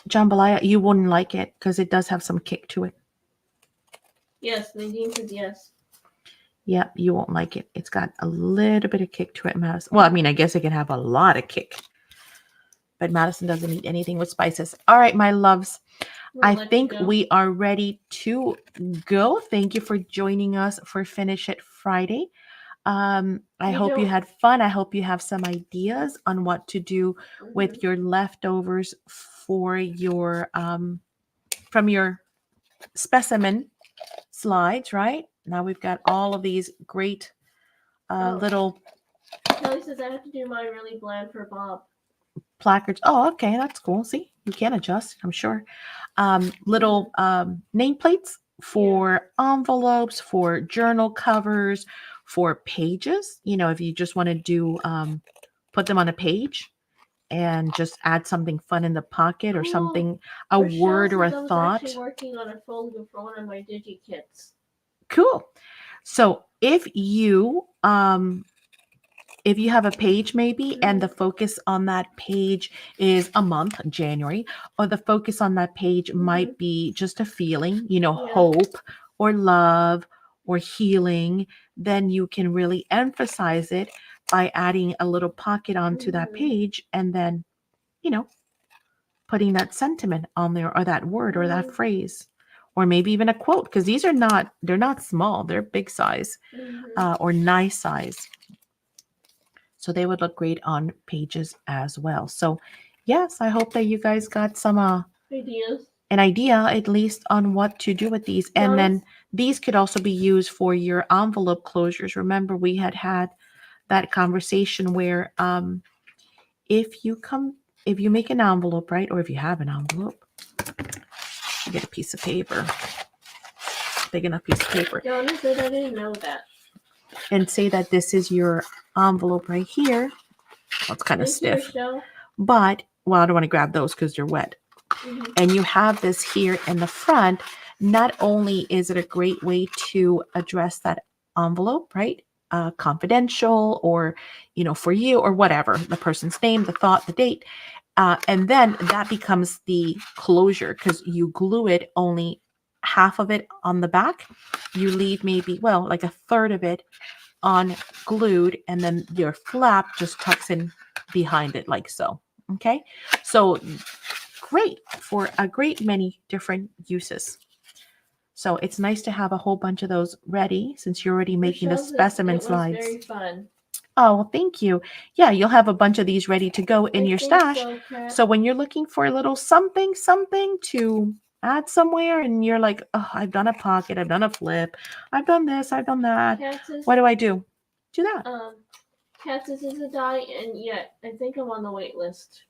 Speaker 1: Jambalaya, you wouldn't like it because it does have some kick to it.
Speaker 2: Yes, Nadine says yes.
Speaker 1: Yeah, you won't like it. It's got a little bit of kick to it, Madison. Well, I mean, I guess it can have a lot of kick. But Madison doesn't eat anything with spices. All right, my loves. I think we are ready to go. Thank you for joining us for Finish It Friday. I
Speaker 2: You
Speaker 1: hope you
Speaker 2: don't-
Speaker 1: had fun. I hope you have some ideas on what to do with your leftovers for your from your specimen slides, right? Now we've got all of these great little
Speaker 2: Kelly says I have to do mine really bland for Bob.
Speaker 1: placards. Oh, okay, that's cool. See, you can adjust, I'm sure. Little nameplates for envelopes, for journal covers, for pages. You know, if you just want to do put them on a page and just add something fun in the pocket or
Speaker 2: Cool.
Speaker 1: something, a
Speaker 2: Rochelle
Speaker 1: word or a
Speaker 2: says I was
Speaker 1: thought.
Speaker 2: actually working on a folder for one of my DigiKits.
Speaker 1: Cool. So if you have a page maybe and the focus on that page is a month, January, or the focus on that page might be just a feeling, you know, hope or love or healing, then you can really emphasize it by adding a little pocket onto that page and then, you know, putting that sentiment on there or that word or that phrase or maybe even a quote, because they're not small, they're big size or nice size. So they would look great on pages as well. So yes, I hope that you guys got some
Speaker 2: Ideas.
Speaker 1: an idea at least on what to do with these. And then these could also be used for your envelope closures. Remember, we had that conversation where if you make an envelope, right, or if you have an envelope, you get a piece of paper, big enough piece of paper.
Speaker 2: Donna said I didn't know that.
Speaker 1: And say that this is your envelope right here. Well, it's kind of stiff. But, well, I don't want to grab those because they're wet. And you have this here in the front. Not only is it a great way to address that envelope, right? Confidential or, you know, for you or whatever, the person's name, the thought, the date. And then that becomes the closure because you glue it only half of it on the back. You leave maybe, well, like a third of it on glued, and then your flap just tucks in behind it like so. Okay, so great for a great many different uses. So it's nice to have a whole bunch of those ready since you're already making the specimen slides.
Speaker 2: Very fun.
Speaker 1: Oh, well, thank you. Yeah, you'll have a bunch of these ready to go in your stash. So when you're looking for a little something to add somewhere and you're like, oh, I've done a pocket, I've done a flip, I've done this, I've done that. What do I do? Do that.
Speaker 2: Kat says is a die, and yet I think I'm on the wait list.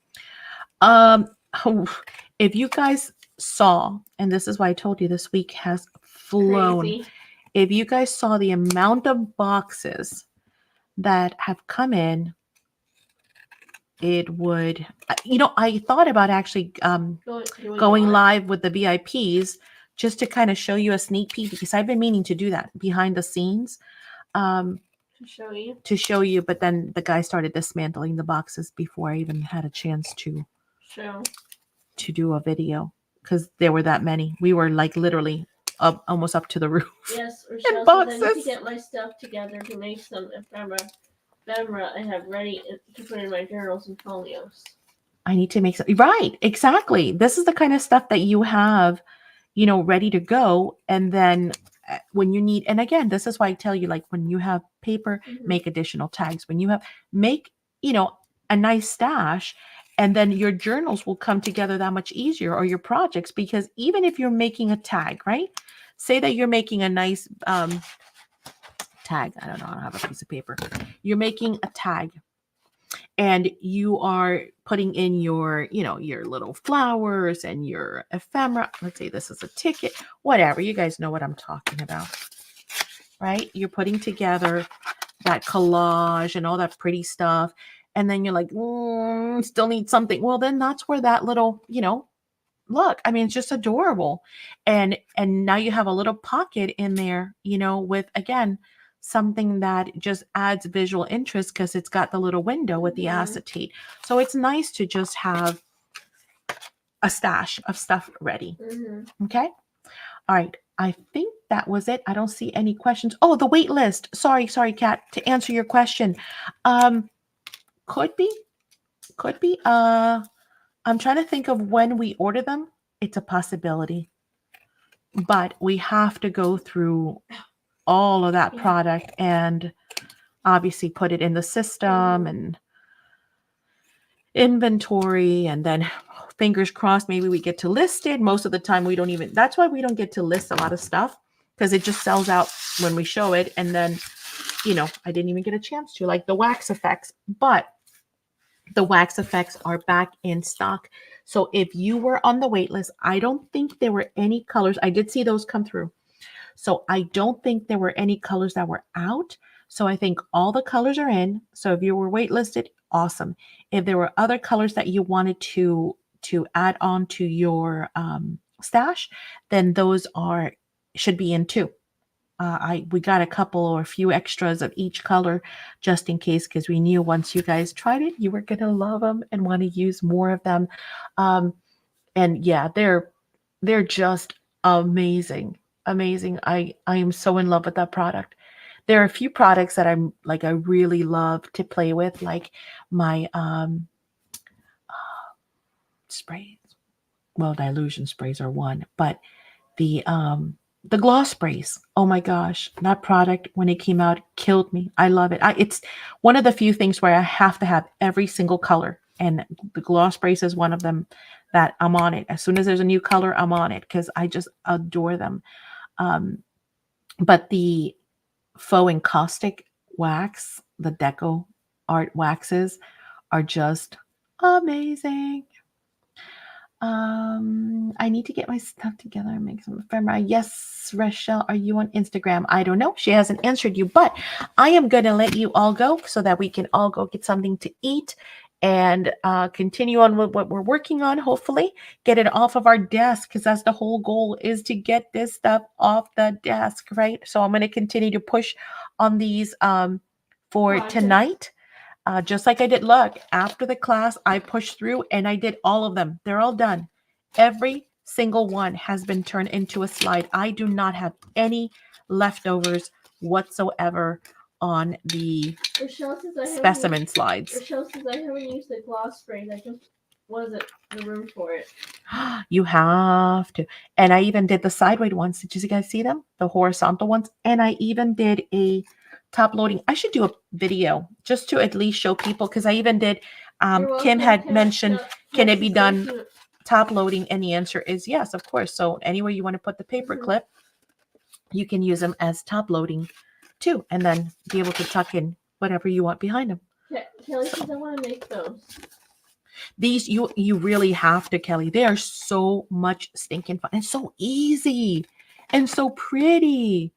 Speaker 1: If you guys saw, and this is why I told you this week has flown. Crazy. If you guys saw the amount of boxes that have come in, it would, you know, I thought about actually going live with the VIPs just to kind of show you a sneak peek because I've been meaning to do that behind the scenes. To show you, but then the guy started dismantling the boxes before I even had a chance to do a video because there were that many. We were like literally up almost up to the roof. Yes,
Speaker 2: Rochelle says I need to get my stuff together to make some ephemera I have ready to put in my journals and folios.
Speaker 1: I need to make some, right, exactly. This is the kind of stuff that you have, you know, ready to go. And then when you need, and again, this is why I tell you, like when you have paper, make additional tags. When you have, make, you know, a nice stash, and then your journals will come together that much easier, or your projects, because even if you're making a tag, right? Say that you're making a nice tag. I don't know, I don't have a piece of paper. You're making a tag and you are putting in your, you know, your little flowers and your ephemera. Let's say this is a ticket, whatever. You guys know what I'm talking about, right? You're putting together that collage and all that pretty stuff. And then you're like, still need something. Well, then that's where that little, you know, look, I mean, it's just adorable. And now you have a little pocket in there, you know, with, again, something that just adds visual interest because it's got the little window with the acetate. So it's nice to just have a stash of stuff ready. Okay. All right. I think that was it. I don't see any questions. Oh, the wait list. Sorry, Kat, to answer your question. Could be. I'm trying to think of when we order them. It's a possibility. But we have to go through all of that product and obviously put it in the system and inventory, and then fingers crossed maybe we get to list it. Most of the time we don't even, that's why we don't get to list a lot of stuff, because it just sells out when we show it, and then I didn't even get a chance to, like the wax effects. But the wax effects are back in stock. So if you were on the wait list, I don't think there were any colors. I did see those come through. So I don't think there were any colors that were out. So I think all the colors are in. So if you were waitlisted, awesome. If there were other colors that you wanted to add on to your stash, then those should be in too. We got a couple or a few extras of each color just in case, because we knew once you guys tried it, you were gonna love them and want to use more of them. Um, and yeah, they're just amazing, amazing. I am so in love with that product. There are a few products that I really love to play with, like my sprays. Well, dilution sprays are one, but the gloss sprays. Oh my gosh, that product when it came out killed me. I love it. It's one of the few things where I have to have every single color, and the gloss sprays is one of them that I'm on it. As soon as there's a new color, I'm on it because I just adore them. Um, but the faux encaustic wax, the deco art waxes, are just amazing. I need to get my stuff together and make some ephemera. Yes, Rochelle, are you on Instagram? I don't know. She hasn't answered you, but I am going to let you all go so that we can all go get something to eat and continue on with what we're working on. Hopefully, get it off of our desk, because that's the whole goal, is to get this stuff off the desk, right? So I'm going to continue to push on these for tonight. Just like I did, look, after the class, I pushed through and I did all of them. They're all done. Every single one has been turned into a slide. I do not have any leftovers whatsoever on the specimen slides.
Speaker 2: Rochelle says I haven't used the gloss spray. That just wasn't the room for it.
Speaker 1: You have to. And I even did the sideways ones. Did you guys see them? The horizontal ones. And I even did a top loading. I should do a video just to at least show people, because I even did. Kim had mentioned, can it be done top loading? And the answer is yes, of course. So anywhere you want to put the paper clip, you can use them as top loading too, and then be able to tuck in whatever you want behind them.
Speaker 2: Kelly says I want to make those.
Speaker 1: These you really have to, Kelly. They are so much stinking fun and so easy and so pretty.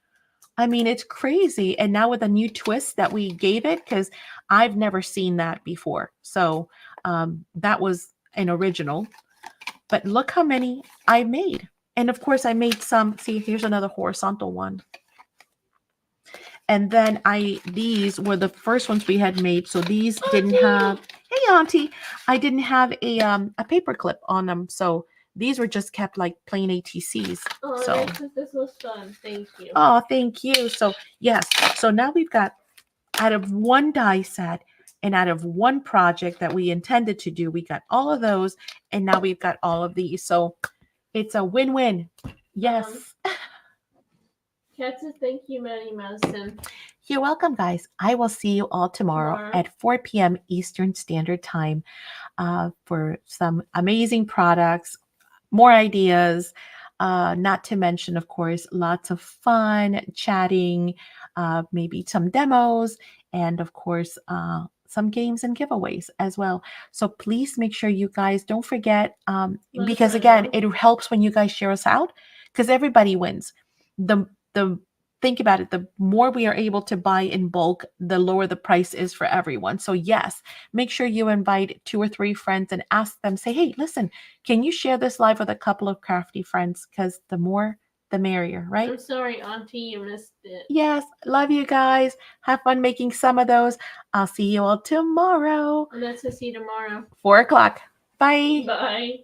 Speaker 1: I mean, it's crazy. And now with a new twist that we gave it, because I've never seen that before. So that was an original. But look how many I made. And of course, I made some. See, here's another horizontal one. And then these were the first ones we had made. So these didn't have, hey, Auntie, I didn't have a paper clip on them. So these were just kept like plain ATCs.
Speaker 2: Oh,
Speaker 1: so
Speaker 2: this was fun. Thank you.
Speaker 1: Oh, thank you. So yes. So now we've got, out of one die set and out of one project that we intended to do, we got all of those. And now we've got all of these. So it's a win-win. Yes.
Speaker 2: Kat says, thank you, Maddie Madison.
Speaker 1: You're welcome, guys. I will see you all tomorrow at 4 p.m. Eastern Standard Time for some amazing products, more ideas, not to mention, of course, lots of fun, chatting, maybe some demos, and of course, some games and giveaways as well. So please make sure you guys don't forget, because again, it helps when you guys share us out, because everybody wins. Think about it, the more we are able to buy in bulk, the lower the price is for everyone. So yes, make sure you invite 2 or 3 friends and ask them, say, hey, listen, can you share this live with a couple of crafty friends? Because the more, the merrier, right?
Speaker 2: I'm sorry, Auntie, you missed it.
Speaker 1: Yes, love you guys. Have fun making some of those. I'll see you all tomorrow.
Speaker 2: Let's see you tomorrow.
Speaker 1: 4 o'clock. Bye.
Speaker 2: Bye.